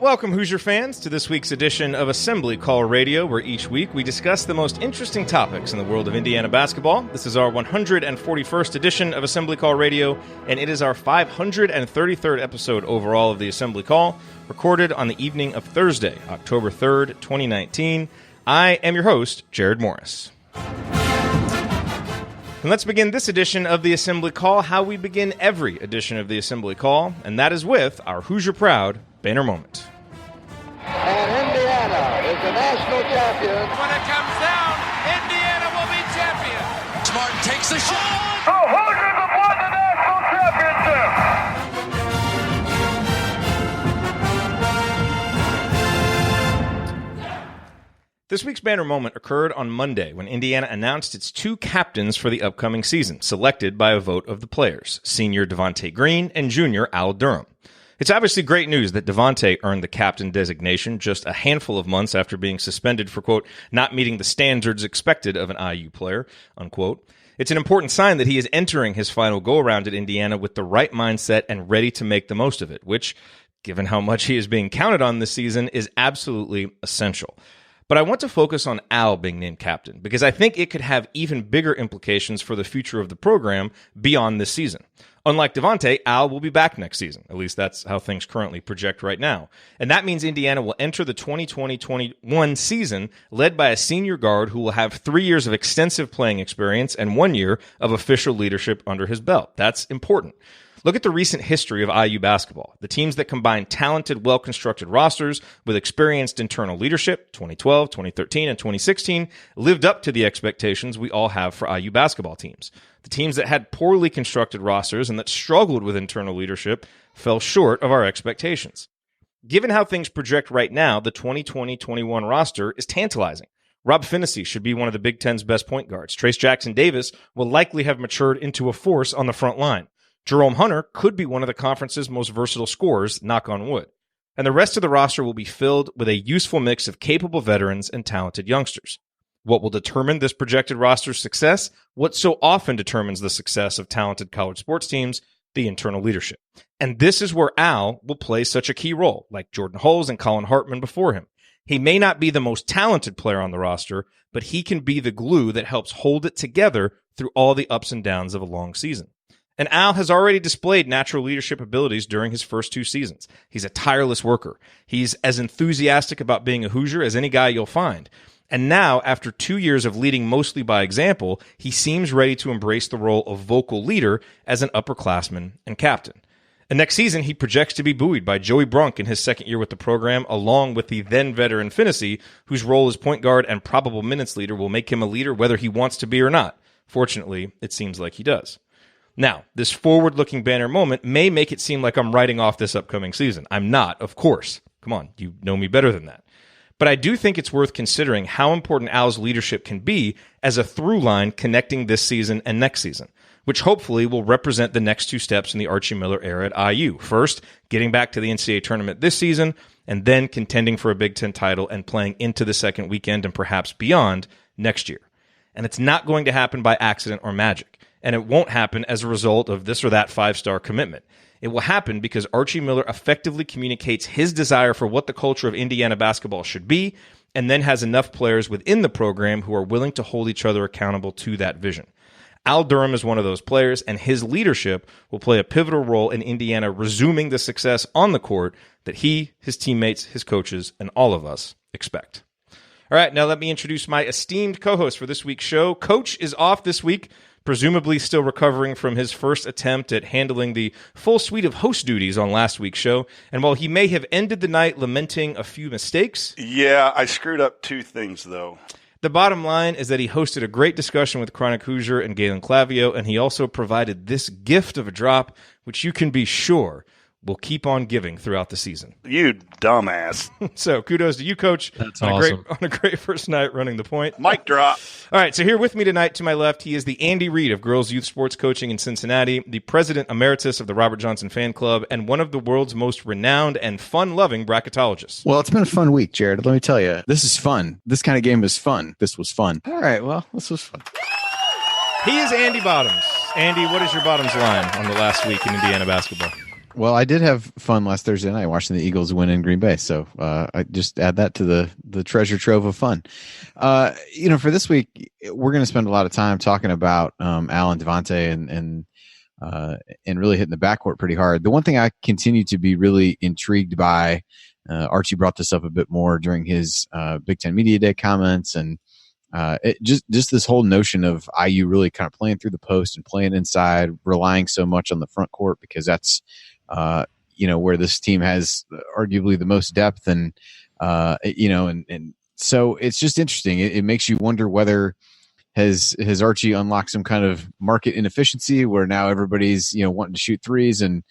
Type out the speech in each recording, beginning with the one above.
Welcome, Hoosier fans, to this week's edition of Assembly Call Radio, where each week we discuss the most interesting topics in the world of Indiana basketball. This is our 141st edition of Assembly Call Radio, and it is our 533rd episode overall of the Assembly Call, recorded on the evening of Thursday, October 3rd, 2019. I am your host, Jerod Morris. And let's begin this edition of the Assembly Call how we begin every edition of the Assembly Call, and that is with our Hoosier Proud Banner Moment. And Indiana is the national champion. When it comes down, Indiana will be champion. Smart takes the shot. The Hoosiers have won the national championship. This week's banner moment occurred on Monday when Indiana announced its two captains for the upcoming season, selected by a vote of the players, senior Devonte Green and junior Al Durham. It's obviously great news that Devonte earned the captain designation just a handful of months after being suspended for, quote, not meeting the standards expected of an IU player, unquote. It's an important sign that he is entering his final go-around at Indiana with the right mindset and ready to make the most of it, which, given how much he is being counted on this season, is absolutely essential. But I want to focus on Al being named captain because I think it could have even bigger implications for the future of the program beyond this season. Unlike Devonte, Al will be back next season. At least that's how things currently project right now. And that means Indiana will enter the 2020-21 season led by a senior guard who will have 3 years of extensive playing experience and 1 year of official leadership under his belt. That's important. Look at the recent history of IU basketball. The teams that combine talented, well-constructed rosters with experienced internal leadership, 2012, 2013, and 2016, lived up to the expectations we all have for IU basketball teams. The teams that had poorly constructed rosters and that struggled with internal leadership fell short of our expectations. Given how things project right now, the 2020-21 roster is tantalizing. Rob Finney should be one of the Big Ten's best point guards. Trace Jackson-Davis will likely have matured into a force on the front line. Jerome Hunter could be one of the conference's most versatile scorers, knock on wood. And the rest of the roster will be filled with a useful mix of capable veterans and talented youngsters. What will determine this projected roster's success? What so often determines the success of talented college sports teams? The internal leadership. And this is where Al will play such a key role, like Jordan Hulls and Colin Hartman before him. He may not be the most talented player on the roster, but he can be the glue that helps hold it together through all the ups and downs of a long season. And Al has already displayed natural leadership abilities during his first two seasons. He's a tireless worker. He's as enthusiastic about being a Hoosier as any guy you'll find. And now, after 2 years of leading mostly by example, he seems ready to embrace the role of vocal leader as an upperclassman and captain. And next season, he projects to be buoyed by Joey Brunk in his second year with the program, along with the then-veteran Finney, whose role as point guard and probable minutes leader will make him a leader whether he wants to be or not. Fortunately, it seems like he does. Now, this forward-looking banner moment may make it seem like I'm writing off this upcoming season. I'm not, of course. Come on, you know me better than that. But I do think it's worth considering how important Al's leadership can be as a through line connecting this season and next season, which hopefully will represent the next two steps in the Archie Miller era at IU. First, getting back to the NCAA tournament this season, and then contending for a Big Ten title and playing into the second weekend and perhaps beyond next year. And it's not going to happen by accident or magic. And it won't happen as a result of this or that five-star commitment. It will happen because Archie Miller effectively communicates his desire for what the culture of Indiana basketball should be, and then has enough players within the program who are willing to hold each other accountable to that vision. Al Durham is one of those players, and his leadership will play a pivotal role in Indiana resuming the success on the court that he, his teammates, his coaches, and all of us expect. All right, now let me introduce my esteemed co-host for this week's show. Coach is off this week, presumably still recovering from his first attempt at handling the full suite of host duties on last week's show. And while he may have ended the night lamenting a few mistakes... Yeah, I screwed up two things, though. The bottom line is that he hosted a great discussion with Chronic Hoosier and Galen Clavio, and he also provided this gift of a drop, which you can be sure will keep on giving throughout the season. You dumbass. So kudos to you, Coach. That's on awesome. On a great first night running the point. Mic drop. All right, so here with me tonight to my left, he is the Andy Reid of Girls Youth Sports Coaching in Cincinnati, the president emeritus of the Robert Johnson Fan Club, and one of the world's most renowned and fun-loving bracketologists. Well, it's been a fun week, Jerod. Let me tell you. This is fun. This kind of game is fun. This was fun. All right, well, this was fun. He is Andy Bottoms. Andy, what is your bottoms line on the last week in Indiana basketball? Well, I did have fun last Thursday night watching the Eagles win in Green Bay, so I just add that to the treasure trove of fun. For this week, we're going to spend a lot of time talking about Al and Devonte and really hitting the backcourt pretty hard. The one thing I continue to be really intrigued by, Archie brought this up a bit more during his Big Ten Media Day comments, and just this whole notion of IU really kind of playing through the post and playing inside, relying so much on the front court because that's where this team has arguably the most depth, and so it's just interesting. It makes you wonder whether has Archie unlocked some kind of market inefficiency where now everybody's wanting to shoot threes and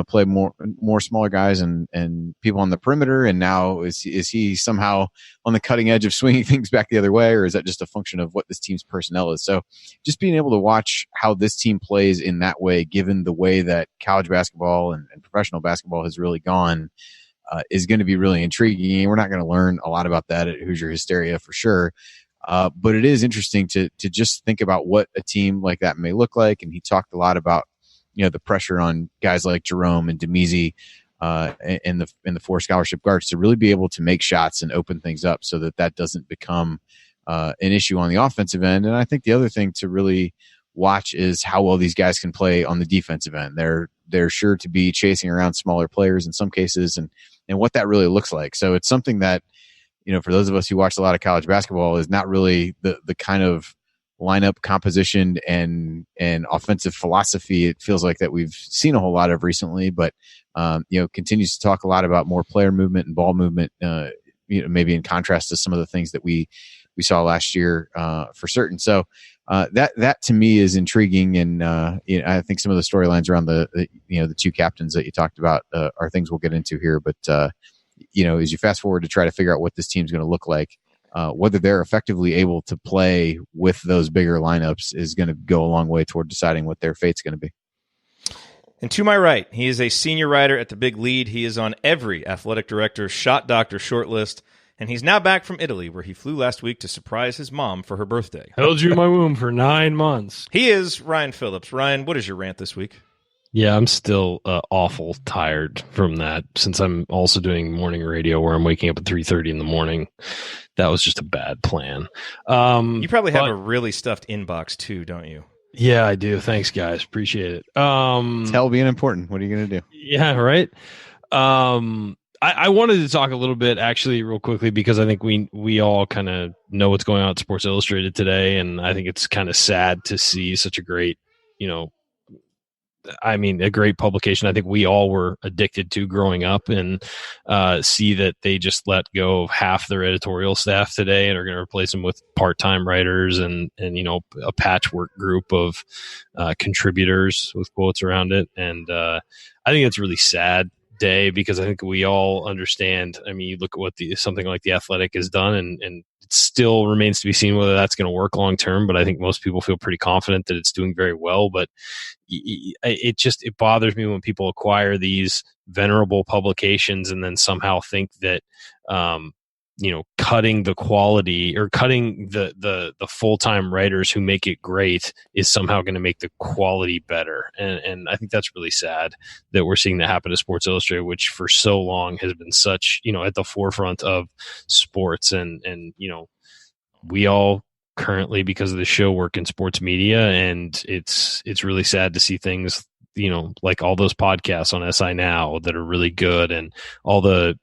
play more smaller guys and people on the perimeter, and now is he somehow on the cutting edge of swinging things back the other way, or is that just a function of what this team's personnel is? So just being able to watch how this team plays in that way, given the way that college basketball and professional basketball has really gone, is going to be really intriguing. We're not going to learn a lot about that at Hoosier Hysteria for sure. But it is interesting to just think about what a team like that may look like. And he talked a lot about, the pressure on guys like Jerome and Demizi, and the 4 scholarship guards to really be able to make shots and open things up so that doesn't become an issue on the offensive end. And I think the other thing to really watch is how well these guys can play on the defensive end. They're sure to be chasing around smaller players in some cases, and what that really looks like. So it's something that, for those of us who watch a lot of college basketball, is not really the kind of lineup composition and offensive philosophy it feels like that we've seen a whole lot of recently, but continues to talk a lot about more player movement and ball movement, maybe in contrast to some of the things that we saw last year for certain. So that to me is intriguing, and I think some of the storylines around the 2 captains that you talked about are things we'll get into here, but as you fast forward to try to figure out what this team's going to look like, whether they're effectively able to play with those bigger lineups is going to go a long way toward deciding what their fate's going to be. And to my right, he is a senior writer at The Big Lead. He is on every athletic director's shot doctor shortlist, and he's now back from Italy, where he flew last week to surprise his mom for her birthday. Held you in my womb for 9 months. He is Ryan Phillips. Ryan, what is your rant this week? Yeah, I'm still awful tired from that, since I'm also doing morning radio where I'm waking up at 3:30 in the morning. That was just a bad plan. You probably have a really stuffed inbox too, don't you? Yeah, I do. Thanks, guys. Appreciate it. It's hell being important. What are you going to do? Yeah, right. I wanted to talk a little bit, actually, real quickly, because I think we all kind of know what's going on at Sports Illustrated today, and I think it's kind of sad to see such a great, a great publication I think we all were addicted to growing up, and see that they just let go of half their editorial staff today and are going to replace them with part-time writers and a patchwork group of contributors with quotes around it. And I think it's a really sad day, because I think we all understand. I mean, you look at what something like The Athletic has done, and it still remains to be seen whether that's going to work long term, but I think most people feel pretty confident that it's doing very well. But it bothers me when people acquire these venerable publications and then somehow think that cutting the quality or cutting the full-time writers who make it great is somehow going to make the quality better. And I think that's really sad that we're seeing that happen to Sports Illustrated, which for so long has been such, at the forefront of sports. And we all currently, because of the show, work in sports media, and it's really sad to see things, like all those podcasts on SI Now that are really good, and all the,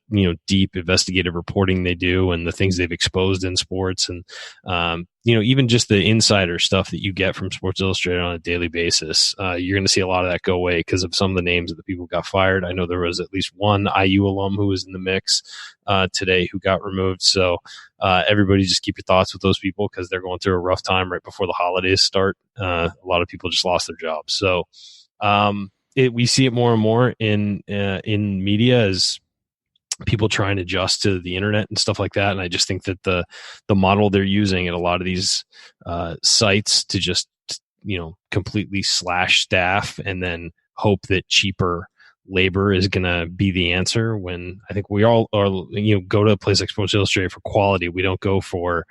deep investigative reporting they do, and the things they've exposed in sports, and, even just the insider stuff that you get from Sports Illustrated on a daily basis. You're going to see a lot of that go away because of some of the names of the people who got fired. I know there was at least one IU alum who was in the mix today who got removed. So everybody just keep your thoughts with those people, because they're going through a rough time right before the holidays start. A lot of people just lost their jobs. So we see it more and more in media as people trying to adjust to the internet and stuff like that. And I just think that the model they're using at a lot of these sites to just, completely slash staff and then hope that cheaper labor is going to be the answer, when I think we all are, go to a place like Sports Illustrated for quality. We don't go for,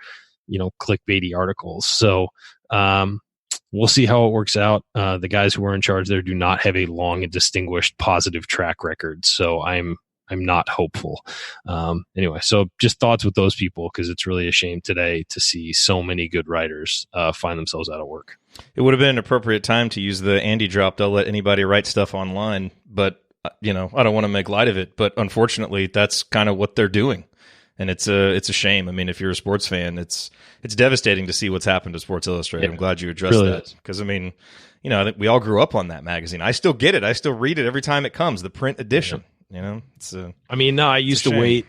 clickbaity articles. So, we'll see how it works out. The guys who are in charge there do not have a long and distinguished positive track record, so I'm not hopeful. Anyway, so just thoughts with those people, because it's really a shame today to see so many good writers find themselves out of work. It would have been an appropriate time to use the Andy drop. They'll let anybody write stuff online, but I don't want to make light of it, but unfortunately, that's kind of what they're doing, and it's a shame. I mean, if you're a sports fan, it's devastating to see what's happened to Sports Illustrated. Yeah, I'm glad you addressed really that, because I mean, I think we all grew up on that magazine. I still get it. I still read it every time it comes, the print edition. Yeah. I used to wait.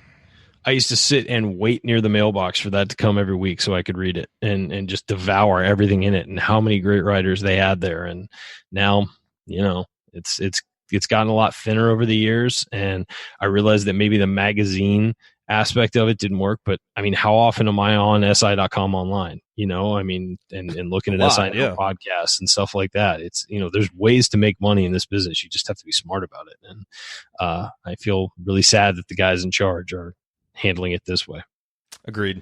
I used to sit and wait near the mailbox for that to come every week so I could read it and just devour everything in it, and how many great writers they had there. And now, it's gotten a lot thinner over the years, and I realized that maybe the magazine aspect of it didn't work. But I mean, how often am I on SI.com online? And looking at SI podcasts and stuff like that. It's, there's ways to make money in this business. You just have to be smart about it. And I feel really sad that the guys in charge are handling it this way. Agreed.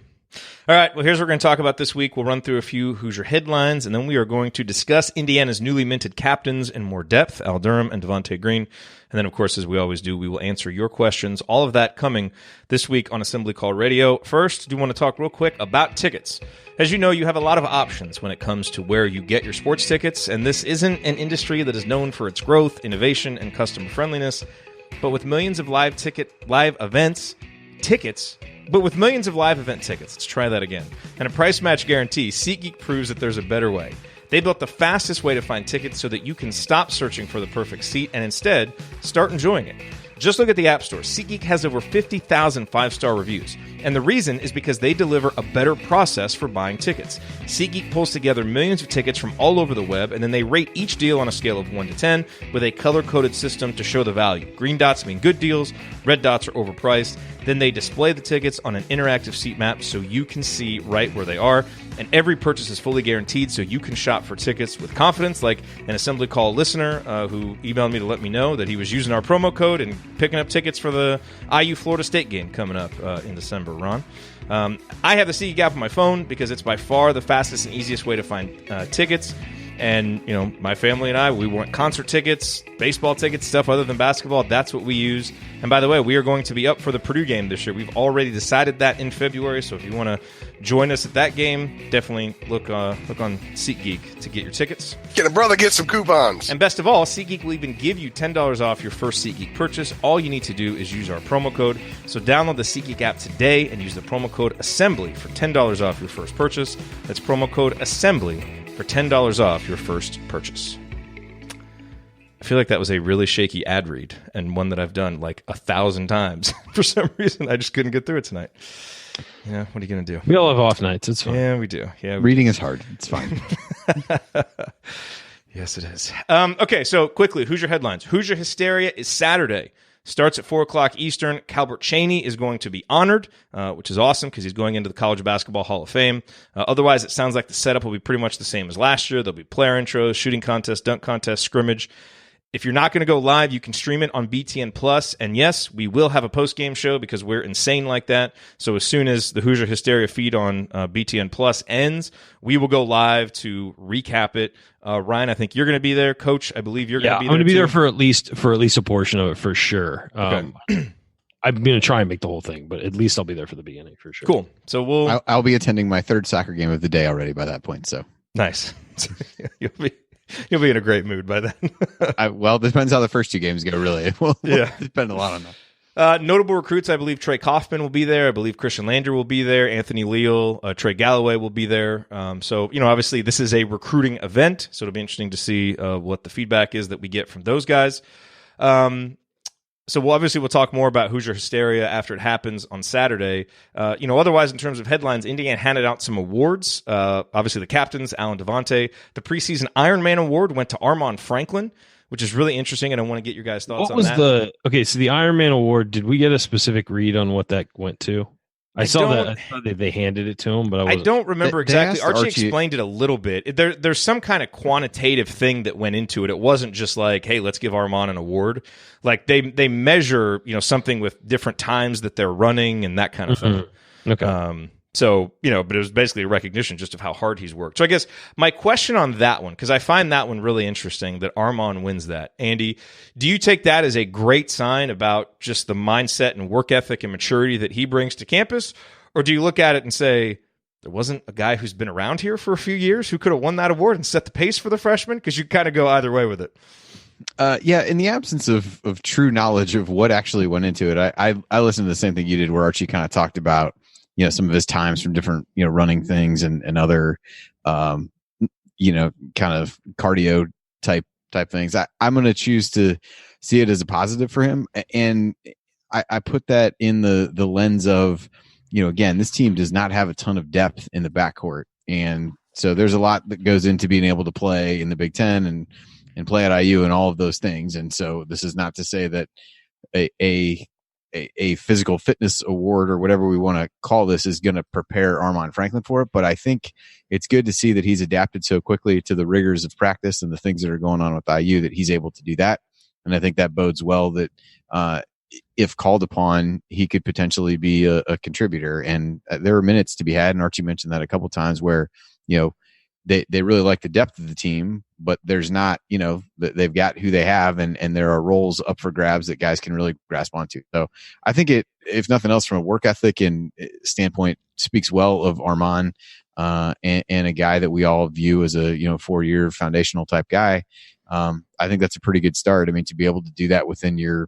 All right, well, here's what we're going to talk about this week. We'll run through a few Hoosier headlines, and then we are going to discuss Indiana's newly minted captains in more depth, Al Durham and Devonte Green. And then, of course, as we always do, we will answer your questions. All of that coming this week on Assembly Call Radio. First, I do want to talk real quick about tickets. As you know, you have a lot of options when it comes to where you get your sports tickets, and this isn't an industry that is known for its growth, innovation, and customer friendliness. But with millions of live event tickets, let's try that again, and a price match guarantee, SeatGeek proves that there's a better way. They built the fastest way to find tickets so that you can stop searching for the perfect seat and instead start enjoying it. Just look at the App Store. SeatGeek has over 50,000 five-star reviews, and the reason is because they deliver a better process for buying tickets. SeatGeek pulls together millions of tickets from all over the web, and then they rate each deal on a scale of 1 to 10 with a color-coded system to show the value. Green dots mean good deals, red dots are overpriced. Then they display the tickets on an interactive seat map so you can see right where they are. And every purchase is fully guaranteed, so you can shop for tickets with confidence, like an Assembly Call listener who emailed me to let me know that he was using our promo code and picking up tickets for the IU Florida State game coming up in December, Ron. I have the SeatGeek app on my phone because it's by far the fastest and easiest way to find tickets. And, my family and I, we want concert tickets, baseball tickets, stuff other than basketball. That's what we use. And by the way, we are going to be up for the Purdue game this year. We've already decided that in February. So if you want to join us at that game, definitely look on SeatGeek to get your tickets. Get a brother, get some coupons. And best of all, SeatGeek will even give you $10 off your first SeatGeek purchase. All you need to do is use our promo code. So download the SeatGeek app today and use the promo code ASSEMBLY for $10 off your first purchase. That's promo code ASSEMBLY for $10 off your first purchase. I feel like that was a really shaky ad read, and one that I've done like 1,000 times. For some reason, I just couldn't get through it tonight. Yeah, what are you going to do? We all have off nights. It's fine. Yeah, we do. Yeah, Reading is hard. It's fine. Yes, it is. Okay, so quickly, Hoosier headlines. Hoosier Hysteria is Saturday. Starts at 4 o'clock Eastern. Calbert Chaney is going to be honored, which is awesome because he's going into the College Basketball Hall of Fame. Otherwise, it sounds like the setup will be pretty much the same as last year. There'll be player intros, shooting contest, dunk contest, scrimmage. If you're not going to go live, you can stream it on BTN Plus. And yes, we will have a post-game show because we're insane like that. So as soon as the Hoosier Hysteria feed on BTN Plus ends, we will go live to recap it. Ryan, I think you're going to be there. Coach, I believe you're going to be there. I'm going to be too. there for at least a portion of it for sure. Okay. I'm going to try and make the whole thing, but at least I'll be there for the beginning for sure. Cool. So I'll be attending my third soccer game of the day already by that point. So nice. You'll be in a great mood by then. Well, it depends how the first two games go, really. We'll depend a lot on that. Notable recruits, I believe Trey Kaufman will be there. I believe Christian Lander will be there. Anthony Leal, Trey Galloway will be there. So, obviously this is a recruiting event, so it'll be interesting to see what the feedback is that we get from those guys. So we'll talk more about Hoosier Hysteria after it happens on Saturday. Otherwise, in terms of headlines, Indiana handed out some awards. Obviously, the captains, Alan Devonte. The preseason Ironman Award went to Armand Franklin, which is really interesting, and I want to get your guys' thoughts on that. So the Ironman Award, did we get a specific read on what that went to? I saw that they handed it to him, but I don't remember exactly. Archie explained it a little bit. There's some kind of quantitative thing that went into it. It wasn't just like, hey, let's give Armand an award. Like they measure, something with different times that they're running and that kind of thing. Okay. So, but it was basically a recognition just of how hard he's worked. So I guess my question on that one, because I find that one really interesting that Armaan wins that. Andy, do you take that as a great sign about just the mindset and work ethic and maturity that he brings to campus? Or do you look at it and say, there wasn't a guy who's been around here for a few years who could have won that award and set the pace for the freshmen? Because you kind of go either way with it. Yeah, in the absence of true knowledge of what actually went into it, I listened to the same thing you did where Archie kind of talked about, some of his times from different, running things and other, kind of cardio type things. I'm going to choose to see it as a positive for him. And I put that in the lens of, again, this team does not have a ton of depth in the backcourt. And so there's a lot that goes into being able to play in the Big Ten and play at IU and all of those things. And so this is not to say that a physical fitness award or whatever we want to call this is going to prepare Armaan Franklin for it. But I think it's good to see that he's adapted so quickly to the rigors of practice and the things that are going on with IU that he's able to do that. And I think that bodes well that if called upon, he could potentially be a contributor. And there are minutes to be had. And Archie mentioned that a couple times where, they really like the depth of the team, but there's not, they've got who they have and there are roles up for grabs that guys can really grasp onto. So I think it, if nothing else from a work ethic and standpoint, speaks well of Armaan and a guy that we all view as a, 4-year foundational type guy. I think that's a pretty good start. I mean, to be able to do that within your,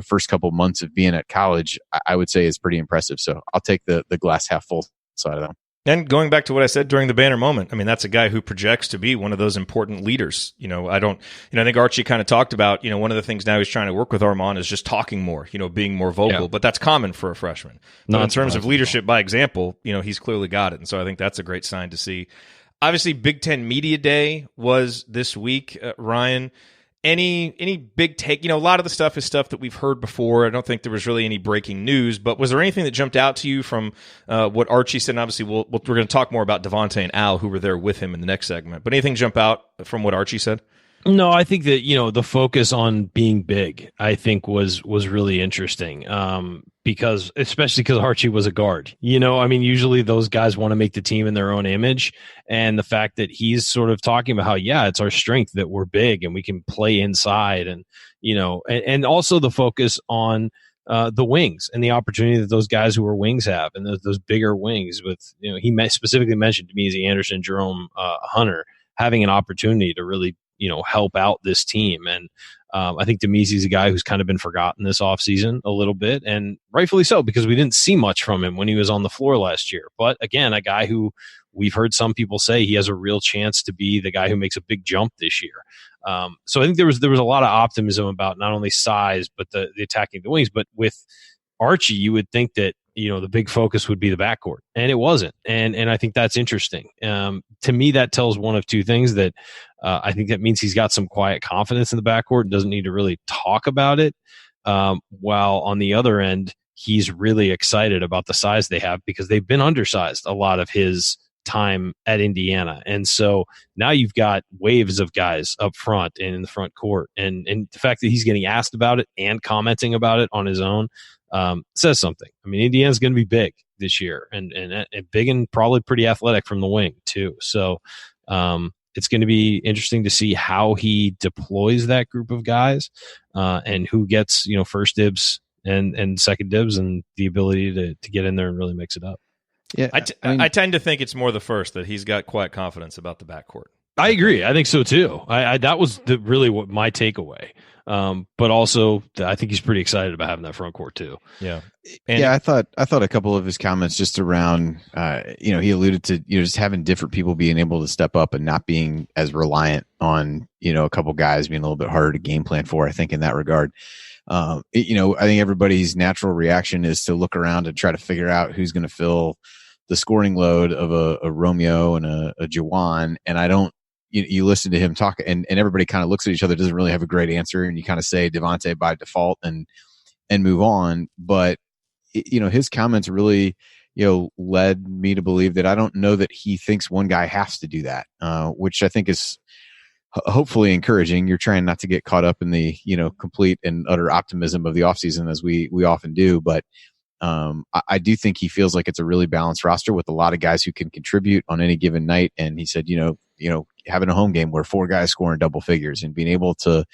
first couple months of being at college, I would say is pretty impressive. So I'll take the glass half full side of that. And going back to what I said during the banner moment, I mean, that's a guy who projects to be one of those important leaders. I think Archie kind of talked about, one of the things now he's trying to work with Armaan is just talking more, being more vocal, but that's common for a freshman. But in terms of leadership by example, he's clearly got it. And so I think that's a great sign to see. Obviously, Big Ten Media Day was this week. Ryan, any big take? A lot of the stuff is stuff that we've heard before. I don't think there was really any breaking news, but was there anything that jumped out to you from what Archie said? And obviously, we're going to talk more about Devonte and Al, who were there with him in the next segment. But anything jump out from what Archie said? No, I think that, the focus on being big, I think was really interesting. Especially because Archie was a guard, usually those guys want to make the team in their own image. And the fact that he's sort of talking about how, it's our strength that we're big and we can play inside and, and also the focus on the wings and the opportunity that those guys who are wings have and those bigger wings with, he specifically mentioned to me as Anderson, Jerome, Hunter having an opportunity to really, help out this team. And I think Demezi's a guy who's kind of been forgotten this offseason a little bit, and rightfully so, because we didn't see much from him when he was on the floor last year. But again, a guy who we've heard some people say he has a real chance to be the guy who makes a big jump this year. So I think there was a lot of optimism about not only size, but the attacking the wings. But with Archie, you would think that, the big focus would be the backcourt, and it wasn't. And I think that's interesting. To me, that tells one of two things: that I think that means he's got some quiet confidence in the backcourt and doesn't need to really talk about it. While on the other end, he's really excited about the size they have because they've been undersized a lot of his time at Indiana. And so now you've got waves of guys up front and in the front court. And the fact that he's getting asked about it and commenting about it on his own says something. I mean, Indiana's going to be big this year and big and probably pretty athletic from the wing too. So it's going to be interesting to see how he deploys that group of guys and who gets, first dibs and second dibs and the ability to get in there and really mix it up. Yeah, I tend to think it's more the first, that he's got quiet confidence about the backcourt. I agree. I think so too. That was really what my takeaway. But also, I think he's pretty excited about having that front court too. Yeah, I thought a couple of his comments just around, he alluded to just having different people being able to step up and not being as reliant on a couple guys being a little bit harder to game plan for. I think in that regard. I think everybody's natural reaction is to look around and try to figure out who's going to fill the scoring load of a Romeo and a Jawan. And I don't, you listen to him talk and everybody kind of looks at each other, doesn't really have a great answer. And you kind of say Devonte by default and move on. But, his comments really, led me to believe that I don't know that he thinks one guy has to do that, which I think is hopefully encouraging. You're trying not to get caught up in the, complete and utter optimism of the offseason as we often do. But I do think he feels like it's a really balanced roster with a lot of guys who can contribute on any given night. And he said, having a home game where 4 guys score in double figures and being able to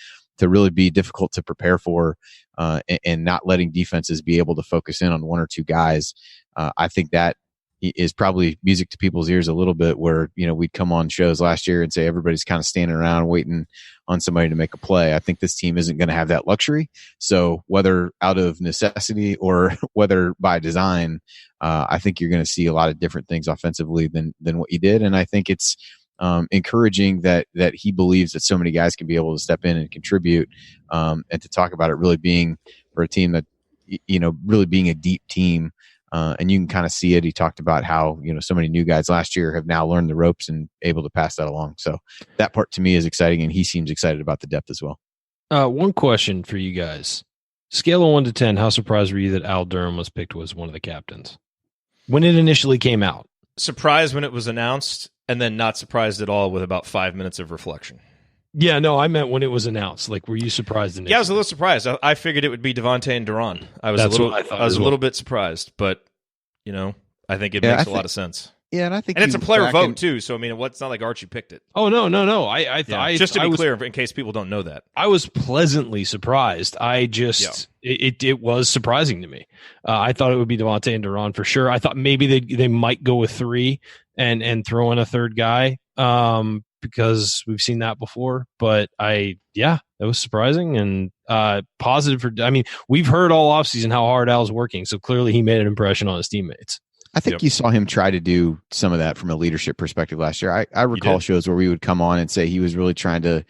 really be difficult to prepare for, and not letting defenses be able to focus in on 1 or 2 guys. I think that is probably music to people's ears a little bit, where, we'd come on shows last year and say everybody's kind of standing around waiting on somebody to make a play. I think this team isn't going to have that luxury. So whether out of necessity or whether by design, I think you're going to see a lot of different things offensively than what you did. And I think it's encouraging that he believes that so many guys can be able to step in and contribute, and to talk about it really being for a team that, really being a deep team. And you can kind of see it. He talked about how, so many new guys last year have now learned the ropes and able to pass that along. So that part to me is exciting, and he seems excited about the depth as well. One question for you guys. Scale of 1 to 10, how surprised were you that Al Durham was picked as one of the captains when it initially came out? Surprised when it was announced, and then not surprised at all with about 5 minutes of reflection. Yeah, no, I meant when it was announced. Like, were you surprised initially? Yeah, I was a little surprised. I figured it would be Devonte and Durham. I was a little bit surprised, but I think it makes a lot of sense. Yeah, and I think, and it's a player vote too. So it's not like Archie picked it. Oh no! I just to be clear, in case people don't know that, I was pleasantly surprised. It was surprising to me. I thought it would be Devonte and Durham for sure. I thought maybe they might go with 3 and throw in a 3rd guy, because we've seen that before. But that was surprising and positive for. I mean, we've heard all offseason how hard Al's working, so clearly he made an impression on his teammates. I think you saw him try to do some of that from a leadership perspective last year. I recall shows where we would come on and say he was really trying to,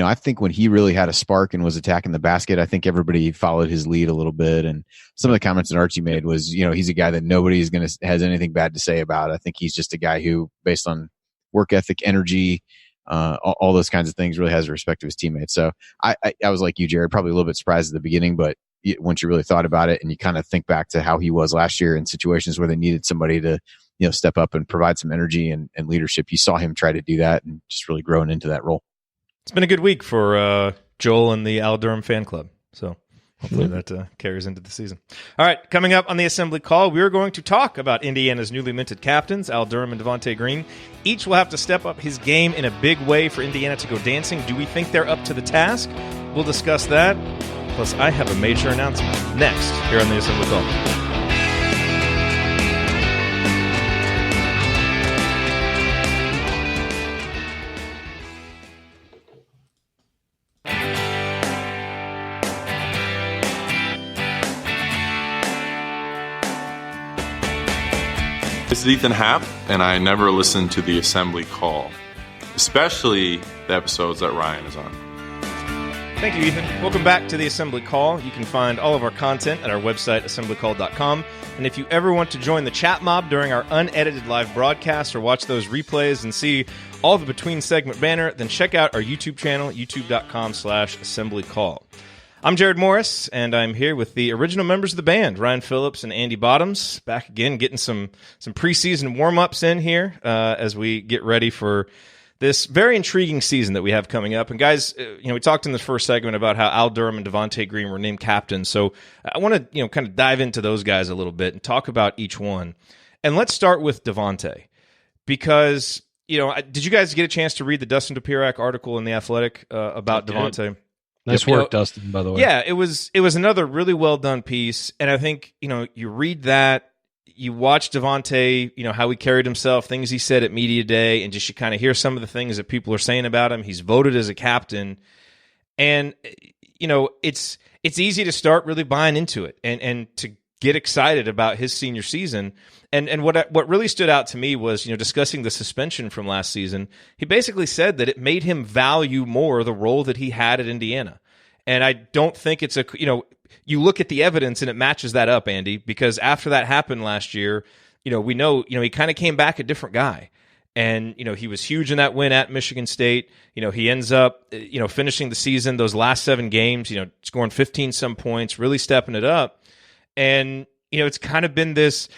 I think when he really had a spark and was attacking the basket, I think everybody followed his lead a little bit. And some of the comments that Archie made was, he's a guy that nobody has anything bad to say about. I think he's just a guy who, based on work ethic, energy, all those kinds of things, really has respect to his teammates. So I was like you, Jerod, probably a little bit surprised at the beginning, but once you really thought about it and you kind of think back to how he was last year in situations where they needed somebody to, step up and provide some energy and leadership, you saw him try to do that and just really growing into that role. It's been a good week for Joel and the Al Durham fan club. So hopefully that carries into the season. All right, coming up on the Assembly Call, we are going to talk about Indiana's newly minted captains, Al Durham and Devonte Green. Each will have to step up his game in a big way for Indiana to go dancing. Do we think they're up to the task? We'll discuss that. Plus, I have a major announcement next here on the Assembly Call. This is Ethan Happ, and I never listen to the Assembly Call, especially the episodes that Ryan is on. Thank you, Ethan. Welcome back to the Assembly Call. You can find all of our content at our website, assemblycall.com. And if you ever want to join the chat mob during our unedited live broadcast or watch those replays and see all the between segment banner, then check out our YouTube channel, youtube.com/assemblycall. I'm Jerod Morris, and I'm here with the original members of the band, Ryan Phillips and Andy Bottoms, back again, getting some preseason warm-ups in here as we get ready for this very intriguing season that we have coming up. And guys, we talked in the first segment about how Al Durham and Devonte Green were named captains. So I want to, kind of dive into those guys a little bit and talk about each one. And let's start with Devonte, because, did you guys get a chance to read the Dustin Dopirak article in The Athletic about Devonte? Nice work, Dustin, by the way. Yeah, it was another really well done piece. And I think, you read that, you watch Devonte, how he carried himself, things he said at media day, and just you kind of hear some of the things that people are saying about him. He's voted as a captain, and it's easy to start really buying into it and to get excited about his senior season. And what really stood out to me was discussing the suspension from last season. He basically said that it made him value more the role that he had at Indiana, and I don't think it's you look at the evidence and it matches that up, Andy, because after that happened last year, we know, he kind of came back a different guy. And, he was huge in that win at Michigan State. He ends up, finishing the season, those last 7 games, scoring 15-some points, really stepping it up. And, it's kind of been this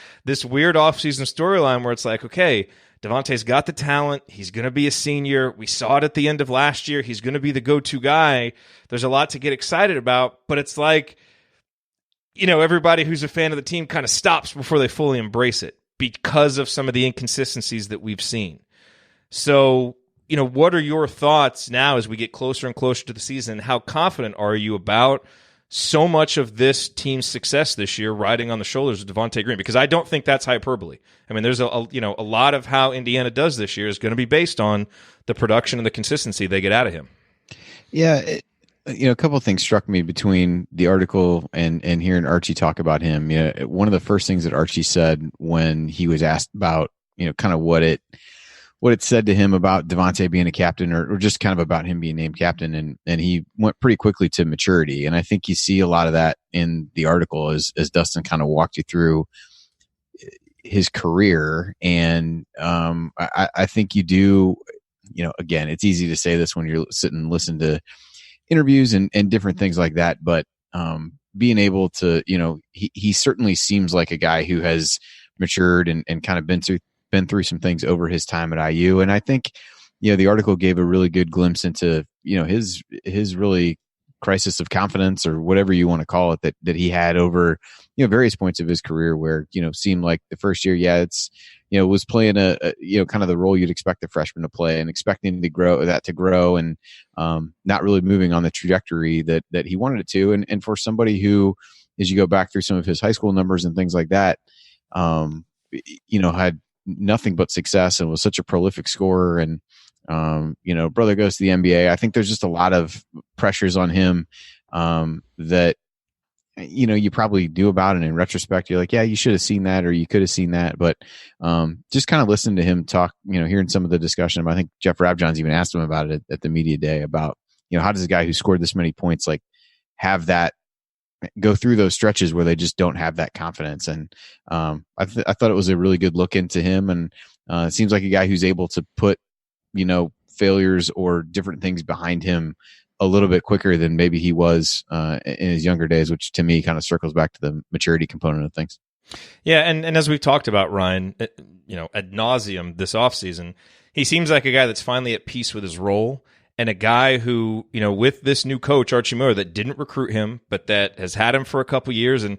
weird offseason storyline where it's like, okay, Devontae's got the talent. He's going to be a senior. We saw it at the end of last year. He's going to be the go-to guy. There's a lot to get excited about, but it's like, everybody who's a fan of the team kind of stops before they fully embrace it because of some of the inconsistencies that we've seen. So, what are your thoughts now as we get closer and closer to the season? How confident are you about so much of this team's success this year riding on the shoulders of Devonte Green? Because I don't think that's hyperbole. I mean, there's a lot of how Indiana does this year is going to be based on the production and the consistency they get out of him. Yeah, a couple of things struck me between the article and hearing Archie talk about him. One of the first things that Archie said when he was asked about, kind of what it said to him about Devonte being a captain or just kind of about him being named captain. And he went pretty quickly to maturity. And I think you see a lot of that in the article as Dustin kind of walked you through his career. And I think you do, again, it's easy to say this when you're sitting and listening to interviews and different things like that. But being able to, he certainly seems like a guy who has matured and kind of been through some things over his time at IU. And I think, the article gave a really good glimpse into, his really crisis of confidence or whatever you want to call it that he had over, various points of his career where, seemed like the first year, was playing a kind of the role you'd expect a freshman to play and expecting to grow and not really moving on the trajectory that he wanted it to. And for somebody who, as you go back through some of his high school numbers and things like that, had nothing but success and was such a prolific scorer and, brother goes to the NBA. I think there's just a lot of pressures on him that, you probably knew about, and in retrospect, you're like, yeah, you should have seen that, or you could have seen that. But just kind of listening to him talk, hearing some of the discussion about, I think Jeff Rabjohns even asked him about it at the media day about, how does a guy who scored this many points, like, have that, go through those stretches where they just don't have that confidence. And I thought it was a really good look into him. And it seems like a guy who's able to put, failures or different things behind him a little bit quicker than maybe he was in his younger days, which to me kind of circles back to the maturity component of things. Yeah, and as we've talked about, Ryan, ad nauseum this offseason, he seems like a guy that's finally at peace with his role and a guy who, with this new coach, Archie Miller, that didn't recruit him, but that has had him for a couple years. And,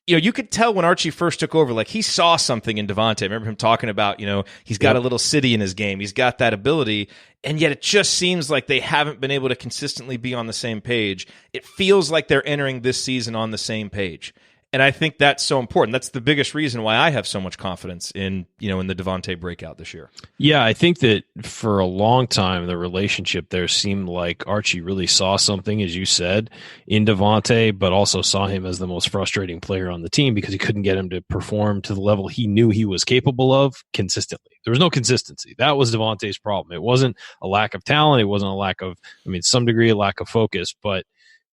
you could tell when Archie first took over, like he saw something in Devonte. I remember him talking about, he's got a little city in his game. He's got that ability. And yet it just seems like they haven't been able to consistently be on the same page. It feels like they're entering this season on the same page. And I think that's so important. That's the biggest reason why I have so much confidence in the Devonte breakout this year. Yeah, I think that for a long time, the relationship there seemed like Archie really saw something, as you said, in Devonte, but also saw him as the most frustrating player on the team because he couldn't get him to perform to the level he knew he was capable of consistently. There was no consistency. That was Devonte's problem. It wasn't a lack of talent. It wasn't a lack of, some degree, a lack of focus, but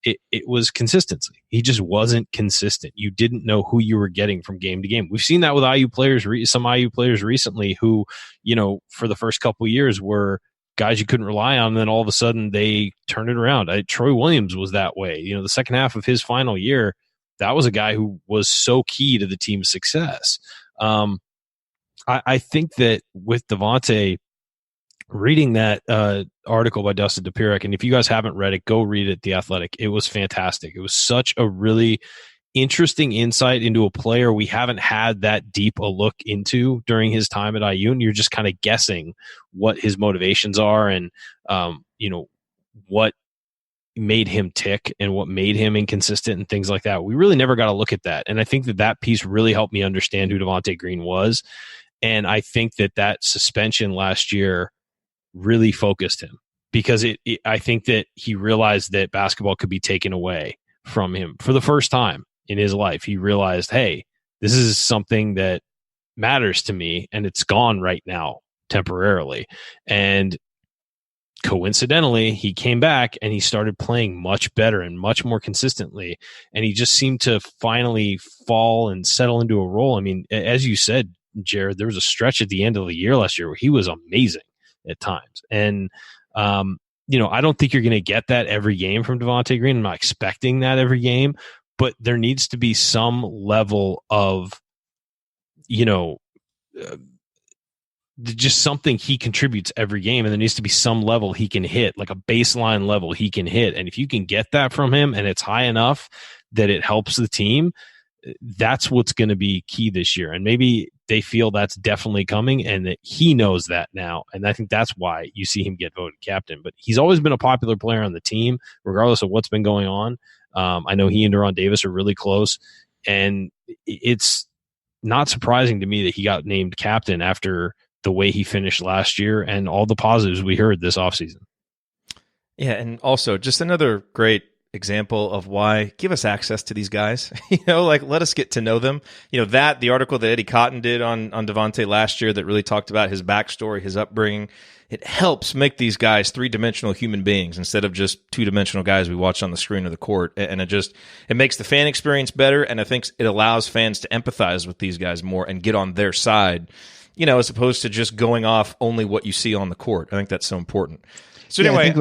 it was consistency. He just wasn't consistent. You didn't know who you were getting from game to game. We've seen that with IU players, some IU players recently who, for the first couple of years were guys you couldn't rely on. And then all of a sudden they turned it around. Troy Williams was that way. The second half of his final year, that was a guy who was so key to the team's success. I think that with Devonte, reading that article by Dustin Dopirek, and if you guys haven't read it, go read it, The Athletic. It was fantastic. It was such a really interesting insight into a player we haven't had that deep a look into during his time at IU, and you're just kind of guessing what his motivations are and, what made him tick and what made him inconsistent and things like that. We really never got a look at that, and I think that piece really helped me understand who Devonte Green was, and I think that suspension last year really focused him because I think that he realized that basketball could be taken away from him for the first time in his life. He realized, hey, this is something that matters to me and it's gone right now temporarily. And coincidentally, he came back and he started playing much better and much more consistently. And he just seemed to finally fall and settle into a role. As you said, Jerod, there was a stretch at the end of the year last year where he was amazing at times. And, I don't think you're going to get that every game from Devonte Green. I'm not expecting that every game, but there needs to be some level of, just something he contributes every game. And there needs to be some level he can hit, like a baseline level he can hit. And if you can get that from him and it's high enough, that it helps the team, that's what's going to be key this year. And maybe they feel that's definitely coming and that he knows that now. And I think that's why you see him get voted captain. But he's always been a popular player on the team, regardless of what's been going on. I know he and Duron Davis are really close. And it's not surprising to me that he got named captain after the way he finished last year and all the positives we heard this offseason. Yeah, and also just another great example of why give us access to these guys. Let us get to know them. The article that Eddie Cotton did on Devonte last year that really talked about his backstory, his upbringing. It helps make these guys three-dimensional human beings instead of just two-dimensional guys we watch on the screen of the court. And it makes the fan experience better, and I think it allows fans to empathize with these guys more and get on their side, as opposed to just going off only what you see on the court. I think that's so important. So anyway,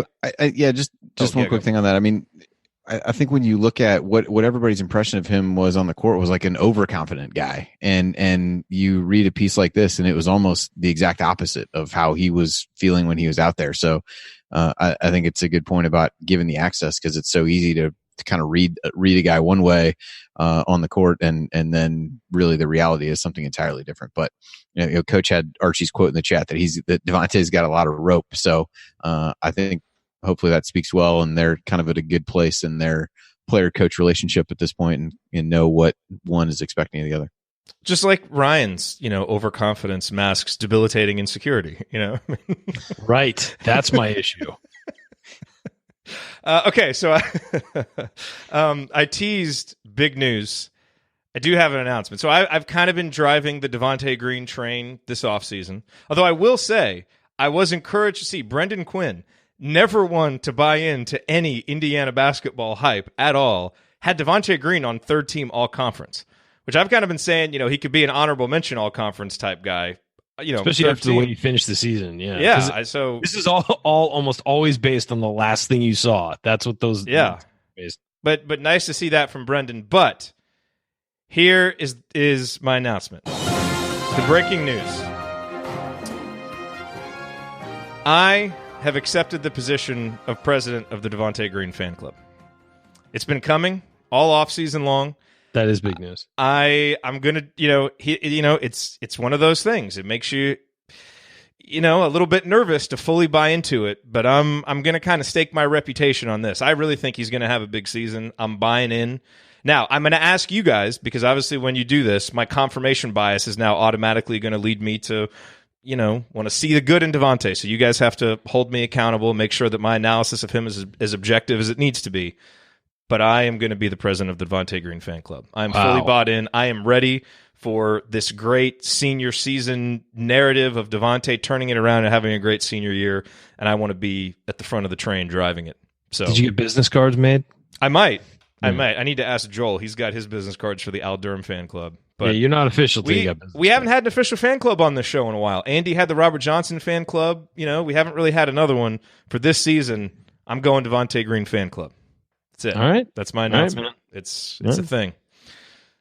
just one quick thing on that. I mean, I think when you look at what everybody's impression of him was on the court was like an overconfident guy, and you read a piece like this, and it was almost the exact opposite of how he was feeling when he was out there. So I think it's a good point about giving the access, because it's so easy to kind of read a guy one way on the court, and then really the reality is something entirely different. But Coach had Archie's quote in the chat that Devonte's got a lot of rope. So I think hopefully that speaks well, and they're kind of at a good place in their player-coach relationship at this point, and know what one is expecting of the other. Just like Ryan's, overconfidence masks debilitating insecurity, Right. That's my issue. Okay, so I teased big news. I do have an announcement. So I've kind of been driving the Devonte Green train this offseason. Although I will say I was encouraged to see Brendan Quinn, never one to buy into any Indiana basketball hype at all, had Devonte Green on third team all-conference, which I've kind of been saying, he could be an honorable mention all-conference type guy. Especially after the way you finished the season. Yeah. Yeah. So this is all almost always based on the last thing you saw. That's what those. Yeah. But nice to see that from Brendan. But here is my announcement. The breaking news. I have accepted the position of president of the Devonte Green fan club. It's been coming all off season long. That is big news. I'm gonna, it's one of those things. It makes you, a little bit nervous to fully buy into it. But I'm gonna kind of stake my reputation on this. I really think he's gonna have a big season. I'm buying in. Now I'm gonna ask you guys, because obviously when you do this, my confirmation bias is now automatically going to lead me to, want to see the good in Devonte. So you guys have to hold me accountable, make sure that my analysis of him is as objective as it needs to be. But I am going to be the president of the Devonte Green fan club. I'm fully bought in. I am ready for this great senior season narrative of Devonte turning it around and having a great senior year. And I want to be at the front of the train driving it. So, did you get business cards made? I might. I need to ask Joel. He's got his business cards for the Al Durham fan club. But you're not official. We haven't had an official fan club on this show in a while. Andy had the Robert Johnson fan club. We haven't really had another one for this season. I'm going Devonte Green fan club. That's it. All right. That's my announcement. Right, it's a thing.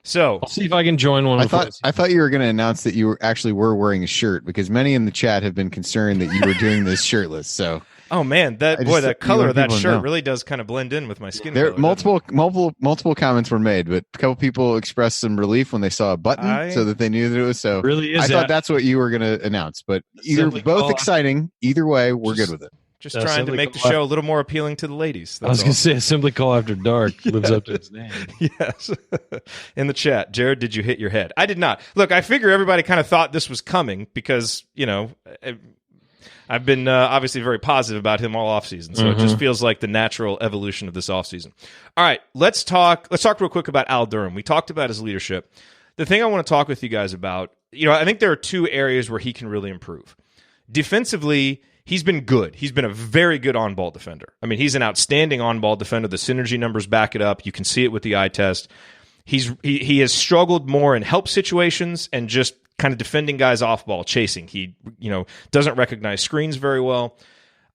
So I'll see if I can join one. I thought you were going to announce that you were wearing a shirt, because many in the chat have been concerned that you were doing this shirtless. So, oh man, the color of that shirt really does kind of blend in with my skin. There color, multiple comments were made, but a couple people expressed some relief when they saw a button, so that they knew that it was so. Really is. I thought that's what you were going to announce, but both exciting. Either way, we're good with it. Just trying to make the show a little more appealing to the ladies. I was going to say, Assembly Call After Dark lives up to its name. Yes. In the chat, Jerod, did you hit your head? I did not. Look, I figure everybody kind of thought this was coming because, I've been obviously very positive about him all offseason. So It just feels like the natural evolution of this offseason. All right, let's talk real quick about Al Durham. We talked about his leadership. The thing I want to talk with you guys about, I think there are two areas where he can really improve. Defensively, he's been good. He's been a very good on-ball defender. I mean, he's an outstanding on-ball defender. The synergy numbers back it up. You can see it with the eye test. He has struggled more in help situations and just kind of defending guys off ball, chasing. He, doesn't recognize screens very well.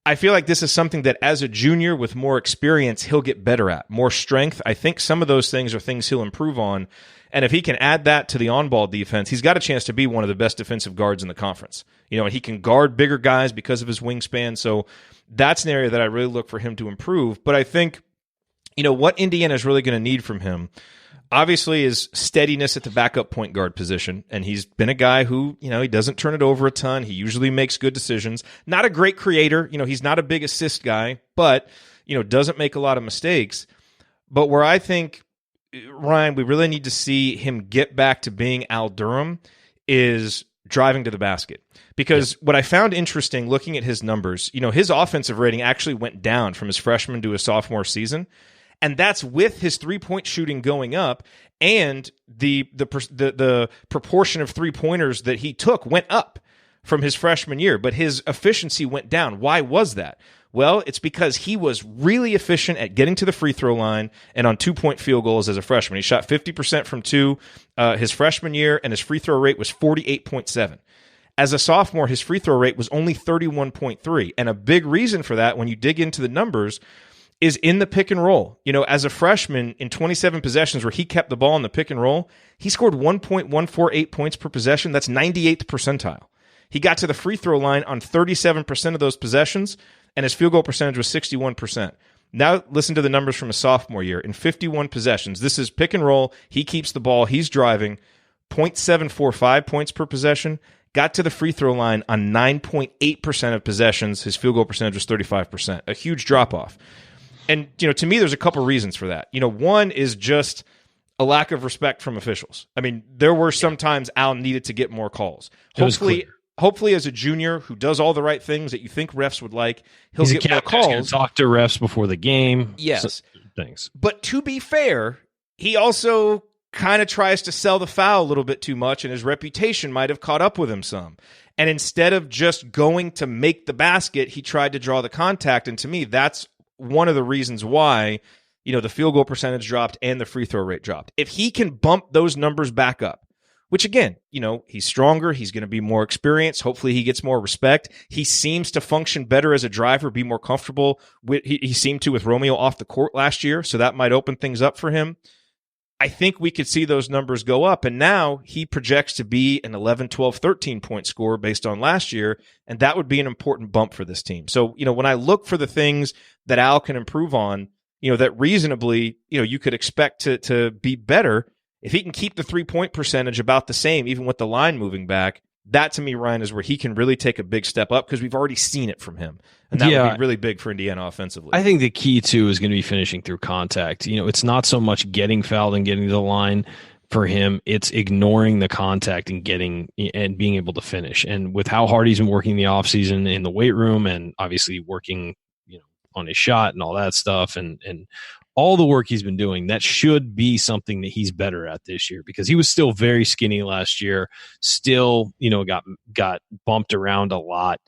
I feel like this is something that as a junior with more experience, he'll get better at. More strength. I think some of those things are things he'll improve on. And if he can add that to the on-ball defense, he's got a chance to be one of the best defensive guards in the conference. And he can guard bigger guys because of his wingspan. So that's an area that I really look for him to improve. But I think what Indiana is really going to need from him, obviously, is steadiness at the backup point guard position. And he's been a guy who, he doesn't turn it over a ton. He usually makes good decisions. Not a great creator. He's not a big assist guy, but, doesn't make a lot of mistakes. But where I think, Ryan, we really need to see him get back to being Al Durham is driving to the basket. Because what I found interesting looking at his numbers, his offensive rating actually went down from his freshman to his sophomore season. And that's with his three-point shooting going up, and the proportion of three-pointers that he took went up from his freshman year, but his efficiency went down. Why was that? Well, it's because he was really efficient at getting to the free throw line and on 2-point field goals as a freshman. He shot 50% from two his freshman year, and his free throw rate was 48.7. As a sophomore, his free throw rate was only 31.3, and a big reason for that, when you dig into the numbers, is in the pick and roll. As a freshman, in 27 possessions where he kept the ball in the pick and roll, he scored 1.148 points per possession. That's 98th percentile. He got to the free throw line on 37% of those possessions, and his field goal percentage was 61%. Now listen to the numbers from his sophomore year. In 51 possessions, this is pick and roll. He keeps the ball. He's driving. 0.745 points per possession. Got to the free throw line on 9.8% of possessions. His field goal percentage was 35%. A huge drop-off. And, to me, there's a couple reasons for that. One is just a lack of respect from officials. I mean, there were some times Al needed to get more calls. Hopefully, as a junior who does all the right things that you think refs would like, he'll get more calls. He's going to talk to refs before the game. Yes. Things. But to be fair, he also kind of tries to sell the foul a little bit too much, and his reputation might have caught up with him some. And instead of just going to make the basket, he tried to draw the contact. And to me, that's one of the reasons why, the field goal percentage dropped and the free throw rate dropped. If he can bump those numbers back up, which again, he's stronger, he's going to be more experienced. Hopefully he gets more respect. He seems to function better as a driver, be more comfortable with, he seemed to with Romeo off the court last year. So that might open things up for him. I think we could see those numbers go up. And now he projects to be an 11, 12, 13 point scorer based on last year. And that would be an important bump for this team. So, when I look for the things that Al can improve on, that reasonably, you could expect to be better, if he can keep the 3-point percentage about the same, even with the line moving back, that to me, Ryan, is where he can really take a big step up because we've already seen it from him. And that would be really big for Indiana offensively. I think the key, too, is going to be finishing through contact. It's not so much getting fouled and getting to the line for him. It's ignoring the contact and being able to finish. And with how hard he's been working the offseason in the weight room and obviously working on his shot and all that stuff and all the work he's been doing, that should be something that he's better at this year because he was still very skinny last year, still, got bumped around a lot.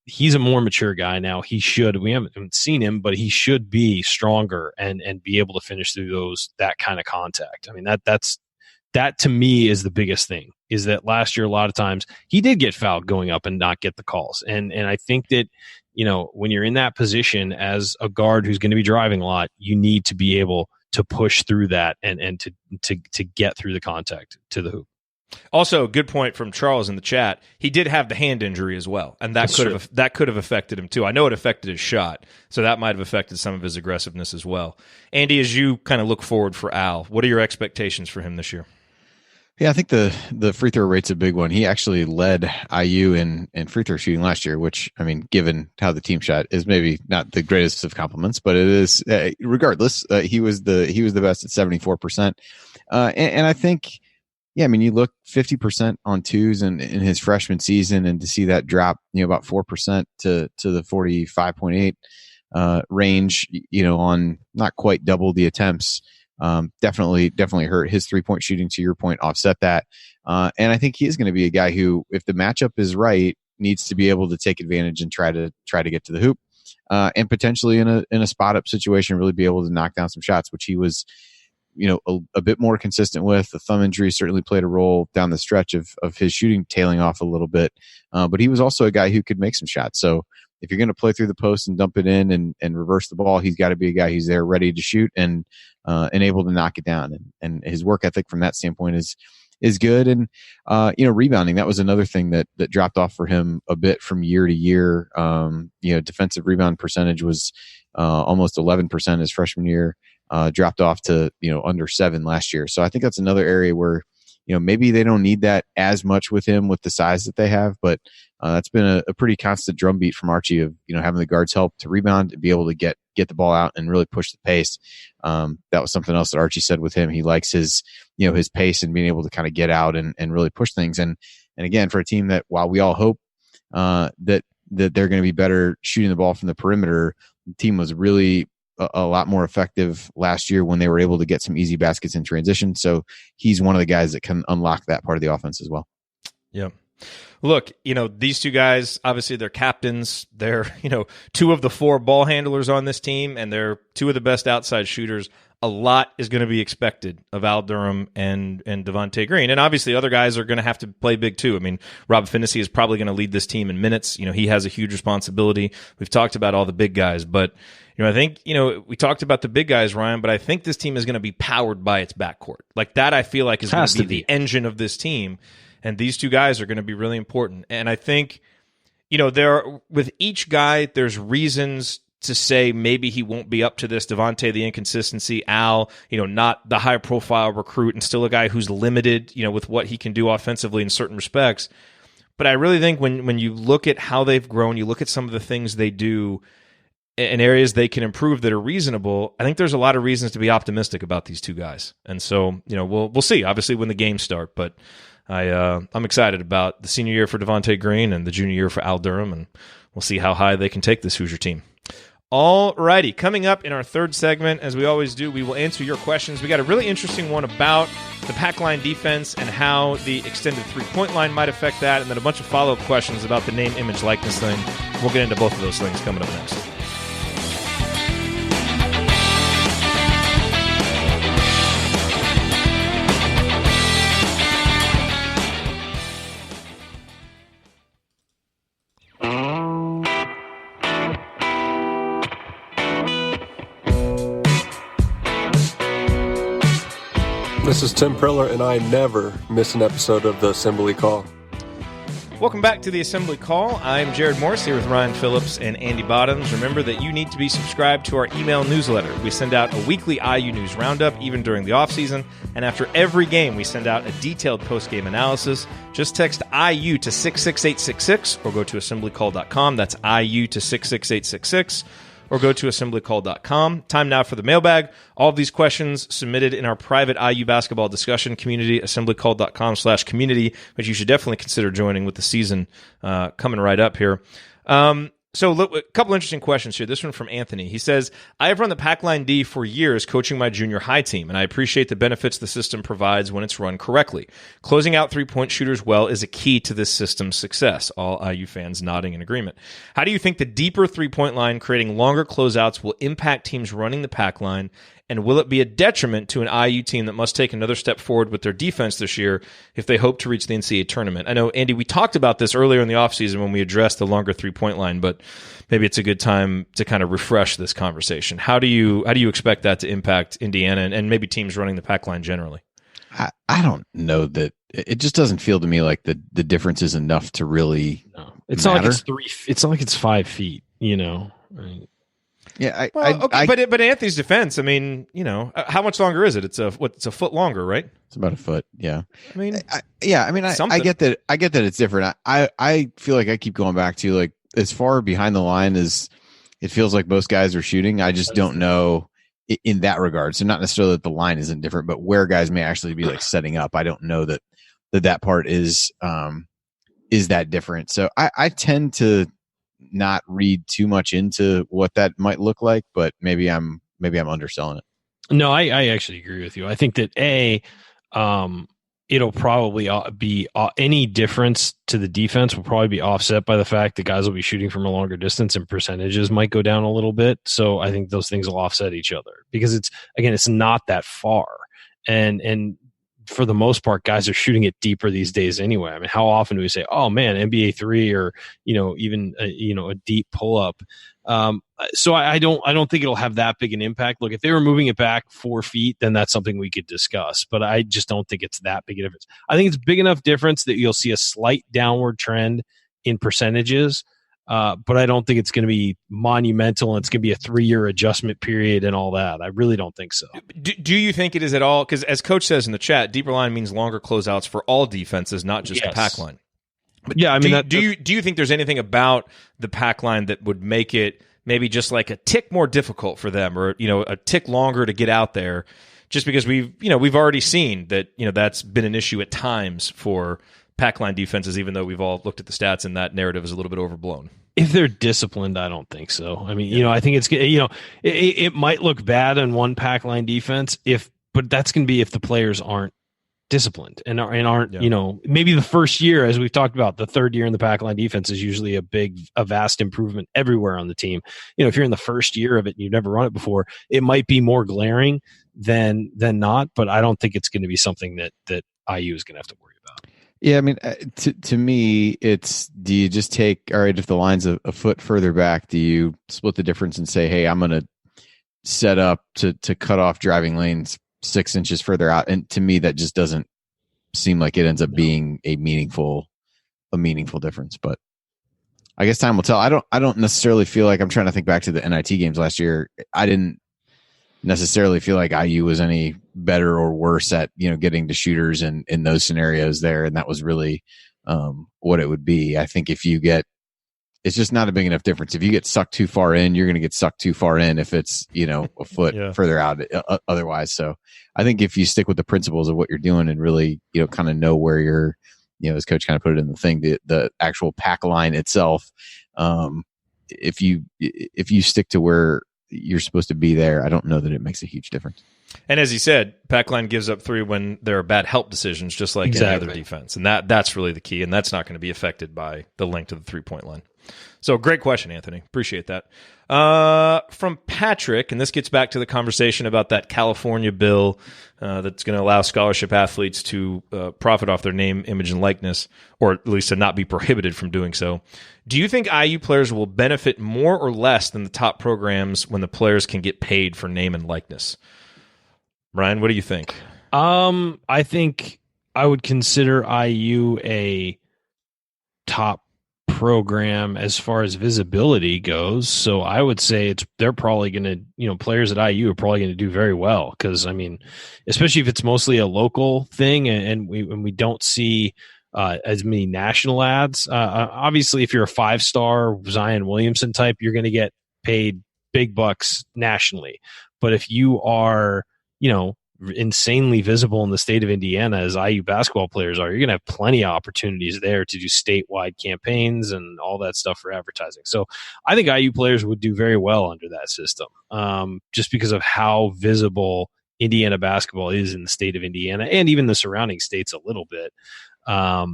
He's a more mature guy now. We haven't seen him, but he should be stronger and be able to finish through that kind of contact. I mean, that to me is the biggest thing, is that last year, a lot of times he did get fouled going up and not get the calls. And I think that, when you're in that position as a guard who's going to be driving a lot, you need to be able to push through that and to get through the contact to the hoop. Also, good point from Charles in the chat. He did have the hand injury as well, and that could have affected him too. I know it affected his shot, so that might have affected some of his aggressiveness as well. Andy, as you kind of look forward for Al, what are your expectations for him this year? Yeah, I think the free throw rate's a big one. He actually led IU in free throw shooting last year, which, I mean, given how the team shot, is maybe not the greatest of compliments, but it is. Regardless, he was the best at 74%, and I think, yeah, I mean, you look 50% on twos in his freshman season, and to see that drop, about 4% to the 45.8 range, on not quite double the attempts. Definitely hurt. His 3-point shooting, to your point, offset that. And I think he is going to be a guy who, if the matchup is right, needs to be able to take advantage and try to get to the hoop, and potentially in a spot up situation, really be able to knock down some shots, which he was, a bit more consistent with. The thumb injury certainly played a role down the stretch of his shooting tailing off a little bit. But he was also a guy who could make some shots. So if you're going to play through the post and dump it in and reverse the ball, he's got to be a guy who's there ready to shoot and able to knock it down. And his work ethic from that standpoint is good. And, rebounding, that was another thing that dropped off for him a bit from year to year. Defensive rebound percentage was almost 11% his freshman year, dropped off to, under 7 last year. So I think that's another area where, maybe they don't need that as much with him with the size that they have, but that's been a pretty constant drumbeat from Archie of, having the guards help to rebound and be able to get the ball out and really push the pace. That was something else that Archie said with him. He likes his pace and being able to kind of get out and really push things. And again, for a team that, while we all hope that they're going to be better shooting the ball from the perimeter, the team was really a lot more effective last year when they were able to get some easy baskets in transition. So he's one of the guys that can unlock that part of the offense as well. Yeah. Look, these two guys, obviously they're captains. They're, 2 of the 4 ball handlers on this team, and they're 2 of the best outside shooters. A lot is going to be expected of Al Durham and Devonte Green. And obviously other guys are going to have to play big too. I mean, Rob Finney is probably going to lead this team in minutes. He has a huge responsibility. We've talked about all the big guys, but I think, we talked about the big guys, Ryan, but I think this team is going to be powered by its backcourt. Like that, I feel like is going to be the engine of this team. And these 2 guys are going to be really important. And I think, with each guy, there's reasons to say maybe he won't be up to this. Devonte, the inconsistency. Al, not the high profile recruit and still a guy who's limited, with what he can do offensively in certain respects. But I really think when you look at how they've grown, you look at some of the things they do in areas they can improve that are reasonable, I think there's a lot of reasons to be optimistic about these 2 guys. And so, we'll see, obviously, when the games start. But I'm excited about the senior year for Devonte Green and the junior year for Al Durham, and we'll see how high they can take this Hoosier team. All righty, coming up in our third segment, as we always do, we will answer your questions. We got a really interesting one about the pack line defense and how the extended three-point line might affect that, and then a bunch of follow-up questions about the name, image, likeness thing. We'll get into both of those things coming up next. This is Tim Priller, and I never miss an episode of the Assembly Call. Welcome back to the Assembly Call. I'm Jerod Morris here with Ryan Phillips and Andy Bottoms. Remember that you need to be subscribed to our email newsletter. We send out a weekly IU News Roundup, even during the offseason. And after every game, we send out a detailed post-game analysis. Just text IU to 66866 or go to assemblycall.com. That's IU to 66866. Or go to assemblycall.com. Time now for the mailbag. All of these questions submitted in our private IU basketball discussion community, assemblycall.com/community, which you should definitely consider joining with the season coming right up here. So look, a couple interesting questions here. This one from Anthony. He says, I have run the pack line D for years coaching my junior high team, and I appreciate the benefits the system provides when it's run correctly. Closing out three-point shooters well is a key to this system's success. All IU fans nodding in agreement. How do you think the deeper three-point line creating longer closeouts will impact teams running the pack line? And will it be a detriment to an IU team that must take another step forward with their defense this year if they hope to reach the NCAA tournament? I know, Andy, we talked about this earlier in the offseason when we addressed the longer three-point line, but maybe it's a good time to kind of refresh this conversation. How do you expect that to impact Indiana and maybe teams running the pack line generally? I don't know that it just doesn't feel to me like the difference is enough to really it's matter. Not like it's not like it's 5 feet, you know. Right. Yeah, but Anthony's defense, I mean, you know, how much longer is it? It's a foot longer, right? It's about a foot. Yeah. I mean, I get that. I get that it's different. I feel like I keep going back to like as far behind the line as it feels like most guys are shooting. I just don't know in that regard. So not necessarily that the line isn't different, but where guys may actually be like setting up. I don't know that part is that different. So I tend to not read too much into what that might look like, but maybe I'm underselling it. No, I actually agree with you. I think that it'll probably be any difference to the defense will probably be offset by the fact that guys will be shooting from a longer distance and percentages might go down a little bit. So I think those things will offset each other because it's not that far. And for the most part, guys are shooting it deeper these days anyway. I mean, how often do we say, oh man, NBA 3 or, even a deep pull up. So I don't think it'll have that big an impact. Look, if they were moving it back 4 feet, then that's something we could discuss, but I just don't think it's that big a difference. I think it's big enough difference that you'll see a slight downward trend in percentages. But I don't think it's going to be monumental, and it's going to be a 3-year adjustment period and all that. I really don't think so. Do you think it is at all? Because as Coach says in the chat, deeper line means longer closeouts for all defenses, not just the pack line. But yeah, I mean, do you think there's anything about the pack line that would make it maybe just like a tick more difficult for them, or a tick longer to get out there? Just because we've already seen that that's been an issue at times for pack line defenses, even though we've all looked at the stats and that narrative is a little bit overblown. If they're disciplined, I don't think so. I mean, I think it's it might look bad on one pack line defense but that's going to be if the players aren't disciplined and aren't maybe the first year, as we've talked about, the third year in the pack line defense is usually a vast improvement everywhere on the team. If you're in the first year of it and you've never run it before, it might be more glaring than not, but I don't think it's going to be something that IU is going to have to worry about. Yeah, I mean, to me, it's, do you just take, all right, if the line's a foot further back, do you split the difference and say, hey, I'm going to set up to cut off driving lanes 6 inches further out? And to me, that just doesn't seem like it ends up being a meaningful difference. But I guess time will tell. I don't necessarily feel like, I'm trying to think back to the NIT games last year. I didn't necessarily feel like IU was any better or worse at getting to shooters in those scenarios there, and that was really what it would be. I think if you get, it's just not a big enough difference. If you get sucked too far in, you're going to get sucked too far in if it's a foot further out otherwise. So I think if you stick with the principles of what you're doing and really kind of know where you're, as Coach kind of put it in the thing, the actual pack line itself, if you stick to where you're supposed to be there, I don't know that it makes a huge difference. And as he said, pack line gives up 3 when there are bad help decisions, just like any other defense. And that's really the key, and that's not going to be affected by the length of the 3-point line. So great question, Anthony. Appreciate that. From Patrick, and this gets back to the conversation about that California bill that's going to allow scholarship athletes to profit off their name, image, and likeness, or at least to not be prohibited from doing so. Do you think IU players will benefit more or less than the top programs when the players can get paid for name and likeness? Ryan, what do you think? I think I would consider IU a top program as far as visibility goes. So I would say they're probably going to, players at IU are probably going to do very well, because, I mean, especially if it's mostly a local thing and we don't see as many national ads. Obviously, if you're a 5-star Zion Williamson type, you're going to get paid big bucks nationally. But if you are, insanely visible in the state of Indiana as IU basketball players are, you're going to have plenty of opportunities there to do statewide campaigns and all that stuff for advertising. So I think IU players would do very well under that system, just because of how visible Indiana basketball is in the state of Indiana and even the surrounding states a little bit. They're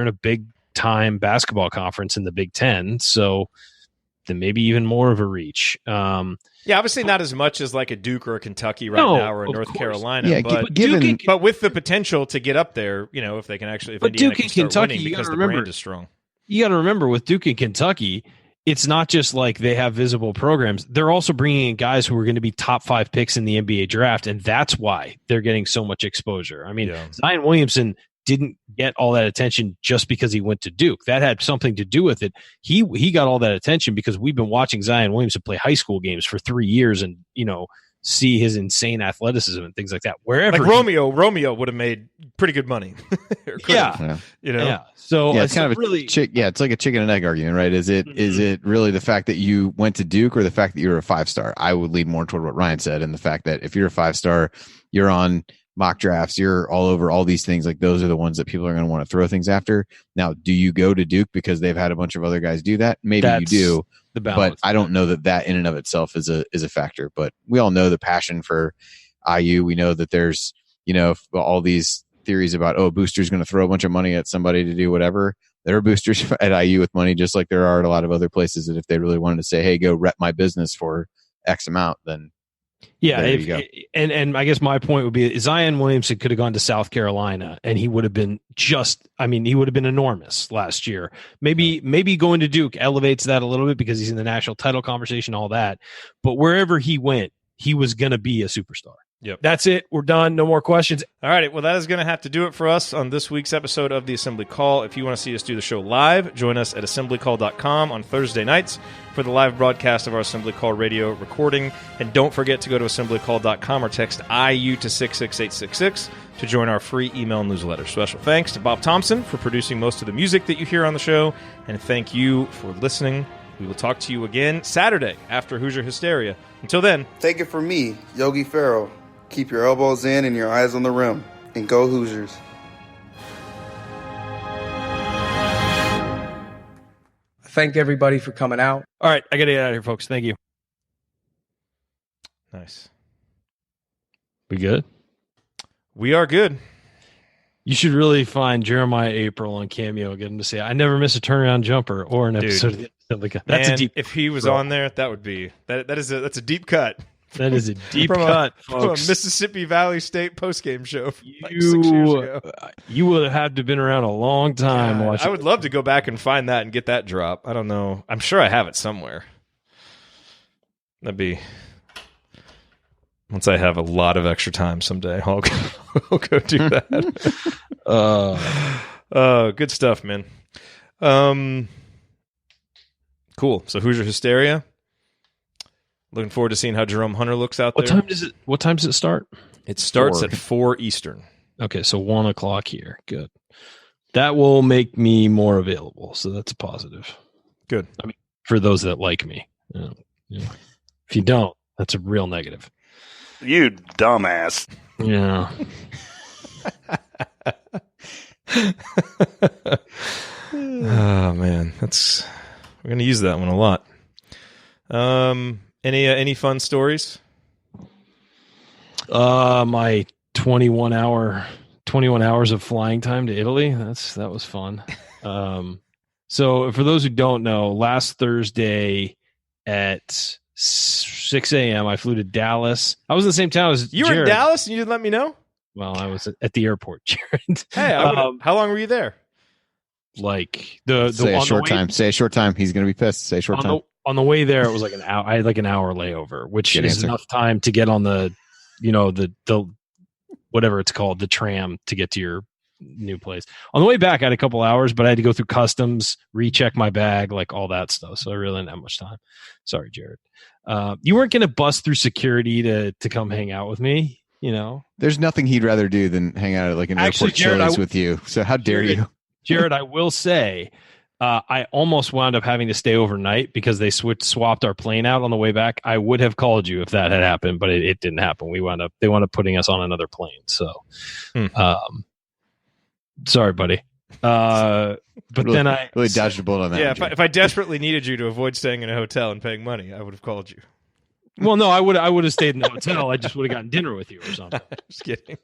in a big time basketball conference in the Big Ten. So then maybe even more of a reach. Obviously not as much as like a Duke or a Kentucky now, or a North Carolina. Yeah, but with the potential to get up there, if they can actually, if Indiana Duke and can start Kentucky, winning because the brand is strong. You got to remember, with Duke and Kentucky, it's not just like they have visible programs. They're also bringing in guys who are going to be top 5 picks in the NBA draft, and that's why they're getting so much exposure. I mean, Zion Williamson didn't get all that attention just because he went to Duke. That had something to do with it. He got all that attention because we've been watching Zion Williamson play high school games for 3 years and, see his insane athleticism and things like that. Wherever Romeo would have made pretty good money. So it's kind of really, it's like a chicken and egg argument, right? Is it really the fact that you went to Duke or the fact that you're a 5-star? I would lean more toward what Ryan said, and the fact that if you're a 5-star, you're on mock drafts, you're all over all these things. Like, those are the ones that people are going to want to throw things after. Now, do you go to Duke because they've had a bunch of other guys do that? Maybe you do, but I don't know that in and of itself is a factor. But we all know the passion for IU. We know that there's, all these theories about, boosters going to throw a bunch of money at somebody to do whatever. There are boosters at IU with money, just like there are at a lot of other places, that if they really wanted to say, hey, go rep my business for X amount, then and I guess my point would be Zion Williamson could have gone to South Carolina and he would have been enormous last year. Maybe going to Duke elevates that a little bit because he's in the national title conversation, all that. But wherever he went, he was going to be a superstar. Yep. That's it. We're done. No more questions. All right. Well, that is going to have to do it for us on this week's episode of the Assembly Call. If you want to see us do the show live, join us at assemblycall.com on Thursday nights for the live broadcast of our Assembly Call radio recording. And don't forget to go to assemblycall.com or text IU to 66866 to join our free email newsletter. Special thanks to Bob Thompson for producing most of the music that you hear on the show. And thank you for listening. We will talk to you again Saturday after Hoosier Hysteria. Until then, take it from me, Yogi Ferrell. Keep your elbows in and your eyes on the rim. And go Hoosiers. Thank everybody for coming out. All right, I got to get out of here, folks. Thank you. Nice. We good? We are good. You should really find Jeremiah April on Cameo and get him to say, I never miss a turnaround jumper or an episode of the Assembly Call. That's a deep. If he was on there, that would be that's a deep cut. That is a deep cut, from folks. A Mississippi Valley State postgame show from like 6 years ago. You would have had to have been around a long time. I would love to go back and find that and get that drop. I don't know. I'm sure I have it somewhere. That'd be... Once I have a lot of extra time someday, I'll go do that. Good stuff, man. Cool. So Hoosier Hysteria. Looking forward to seeing how Jerome Hunter looks out there. What time does it start? It starts at 4 Eastern. Okay, so 1 o'clock here. Good. That will make me more available, so that's a positive. Good. I mean, for those that like me. If you don't, that's a real negative. You dumbass. Yeah. Oh man, we're gonna use that one a lot. Any fun stories? My 21 hours of flying time to Italy. That was fun. So for those who don't know, last Thursday at 6 a.m. I flew to Dallas. I was in the same town as you were Jerod. in Dallas and you didn't let me know? Well, I was at the airport, Jerod. Hey, how long were you there? Like say a short time. Say a short time. He's going to be pissed. Say a short time. On the way there, it was like an hour. I had like an hour layover, which is enough time to get on the whatever it's called, the tram to get to your new place. On the way back, I had a couple hours, but I had to go through customs, recheck my bag, like all that stuff. So I really didn't have much time. Sorry, Jerod. You weren't going to bust through security to come hang out with me, you know? There's nothing he'd rather do than hang out at like an airport Chili's with you. So how dare you? Jerod, I will say, I almost wound up having to stay overnight because they swapped our plane out on the way back. I would have called you if that had happened, but it didn't happen. They wound up putting us on another plane. So, sorry, buddy. But really, then I really dodged a bullet on that. Yeah, if I desperately needed you to avoid staying in a hotel and paying money, I would have called you. Well, no, I would have stayed in the hotel. I just would have gotten dinner with you or something. Just kidding.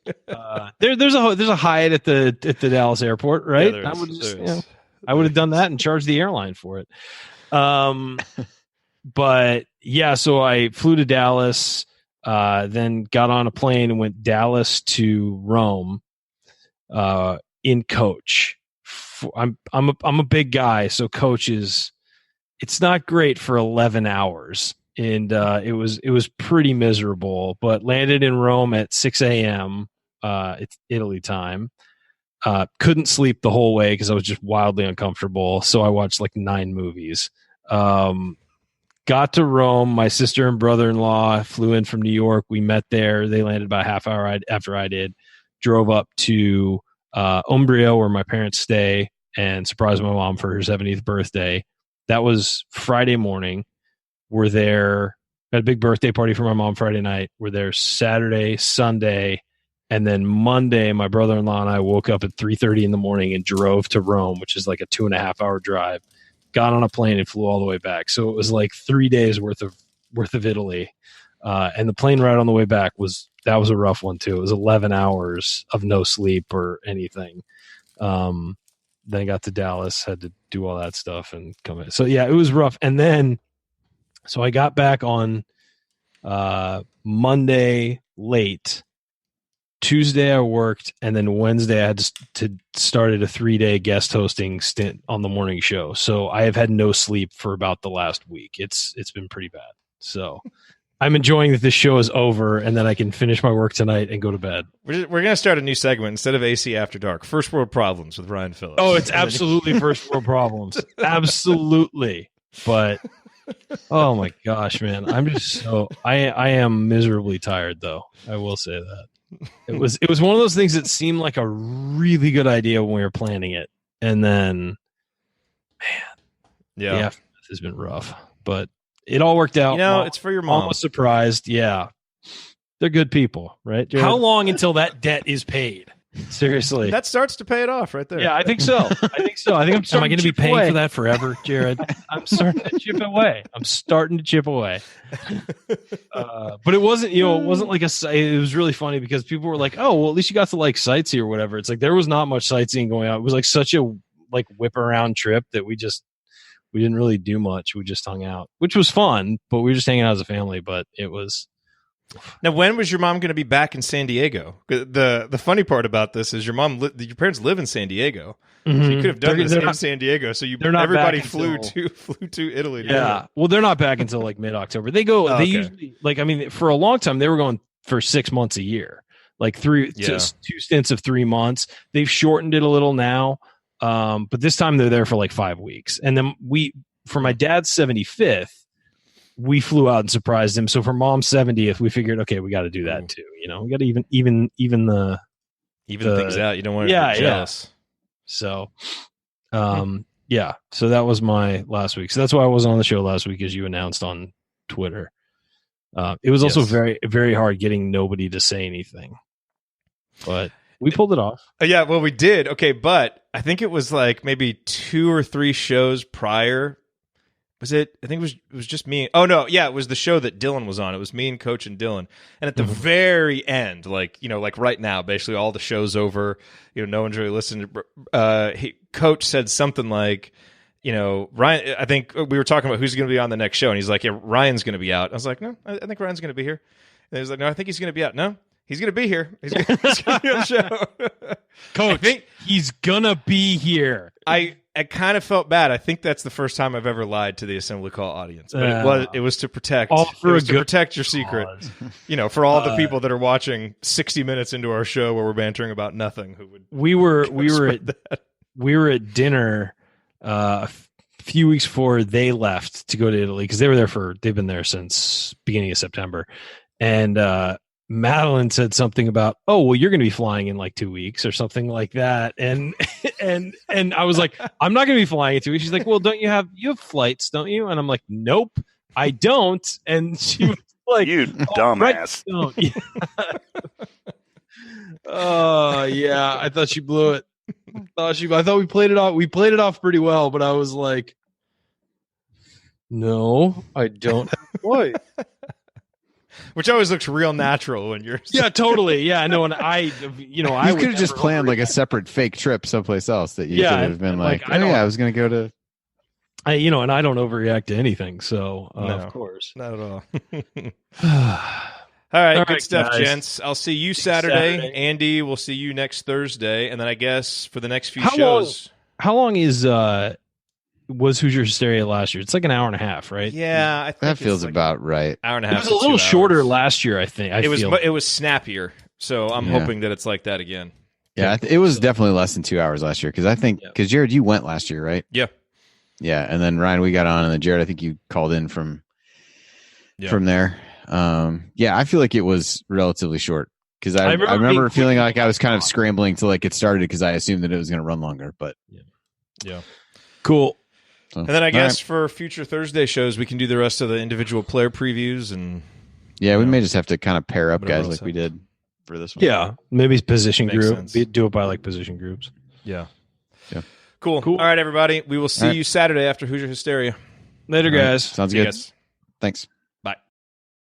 There's a Hyatt at the Dallas airport, right? Yeah, I would have done that and charged the airline for it. But yeah, so I flew to Dallas, then got on a plane and went Dallas to Rome, in coach. I'm a big guy, so coach it's not great for 11 hours. And it was pretty miserable, but landed in Rome at 6 a.m. It's Italy time. Couldn't sleep the whole way because I was just wildly uncomfortable. So I watched like 9 movies. Got to Rome. My sister and brother-in-law flew in from New York. We met there. They landed about a half hour after I did. Drove up to Umbria, where my parents stay, and surprised my mom for her 70th birthday. That was Friday morning. We're there. Had a big birthday party for my mom Friday night. We're there Saturday, Sunday, and then Monday, my brother-in-law and I woke up at 3:30 in the morning and drove to Rome, which is like a 2.5-hour drive. Got on a plane and flew all the way back. So it was like 3 days worth of Italy. And the plane ride on the way back was a rough one too. It was 11 hours of no sleep or anything. Then got to Dallas, had to do all that stuff and come in. So yeah, it was rough. And then, so I got back on Monday late. Tuesday I worked, and then Wednesday I had to started a 3-day guest hosting stint on the morning show. So I have had no sleep for about the last week. It's been pretty bad. So I'm enjoying that this show is over and that I can finish my work tonight and go to bed. We're going to start a new segment instead of AC After Dark. First World Problems with Ryan Phillips. Oh, it's absolutely first world problems. Absolutely. But oh my gosh, man. I'm just so I am miserably tired though. I will say that. It was one of those things that seemed like a really good idea when we were planning it. And then man, the aftermath has been rough. But it all worked out. It's for your mom. Almost surprised. Yeah. They're good people, right? Jerod? How long until that debt is paid? Seriously. That starts to pay it off right there. Yeah, I think so. I think I'm Am I starting going to be chip paying away? for that forever, Jerod? I'm starting to chip away. But it wasn't, it wasn't like it was really funny because people were like, oh, well, at least you got to like sightsee or whatever. It's like there was not much sightseeing going on. It was like such a like whip around trip that we didn't really do much. We just hung out, which was fun, but we were just hanging out as a family. But it was. Now, when was your mom going to be back in San Diego? The funny part about this is your parents live in San Diego. Mm-hmm. So you could have done this in San Diego. So everybody flew to Italy. Yeah. Well, they're not back until like mid-October. They go. Oh, they usually for a long time they were going for 6 months a year, like two stints of 3 months. They've shortened it a little now. But this time they're there for like 5 weeks. And then for my dad's 75th, we flew out and surprised him. So for mom's 70th, we figured, okay, we got to do that too. We got to even things out. You don't want to get jealous. So, so that was my last week. So that's why I wasn't on the show last week, as you announced on Twitter. It was also very, very hard getting nobody to say anything, but we pulled it off. Yeah, well, we did. Okay, but I think it was like maybe 2 or 3 shows prior. Was it? I think it was just me. Oh no, yeah, it was the show that Dylan was on. It was me and Coach and Dylan. And at the very end, like right now, basically all the show's over. No one's really listening. Coach said something like, Ryan. I think we were talking about who's going to be on the next show, and he's like, "Yeah, Ryan's going to be out." I was like, "No, I think Ryan's going to be here." And he was like, "No, I think he's going to be out." No. He's going to be here. He's going to be on the show. Coach, I think he's going to be here. I kind of felt bad. I think that's the first time I've ever lied to the Assembly Call audience. But it was to protect protect your secret. For all the people that are watching 60 minutes into our show where we're bantering about nothing. We were at dinner a few weeks before they left to go to Italy because they've been there since beginning of September. And Madeline said something about, oh, well, you're going to be flying in like 2 weeks or something like that. And I was like, I'm not going to be flying in 2 weeks. She's like, well, you have flights, don't you? And I'm like, nope, I don't. And she was like, you dumbass. Right, oh yeah. I thought she blew it. I thought we played it off. We played it off pretty well, but I was like, no, I don't have flight. Which always looks real natural when you're. Yeah, totally. Yeah, no, and I could have just planned like a separate fake trip someplace else that you could have been like, I was going to go to. And I don't overreact to anything, so of course, not at all. All right, good stuff, guys. Gents. I'll see you Saturday. Andy, we'll see you next Thursday, and then I guess for the next few shows. How long was Hoosier Hysteria last year? It's like an hour and a half, right? Yeah, I think that feels about right. Hour and a half. It was a little shorter last year, I think. It was snappier, so I'm hoping that it's like that again. Yeah, it was definitely less than 2 hours last year because I think Jerod, you went last year, right? Yeah, yeah, and then Ryan, we got on, and then Jerod, I think you called in from there. I feel like it was relatively short because I remember feeling like I was kind of scrambling to like get started because I assumed that it was going to run longer, but yeah. Cool. So, and then I guess for future Thursday shows, we can do the rest of the individual player previews. And we may just have to kind of pair up guys like we did for this one. Yeah, maybe position group. Do it by like position groups. Yeah. Cool. All right, everybody. We will see you Saturday after Hoosier Hysteria. Later, guys. Sounds good. Thanks.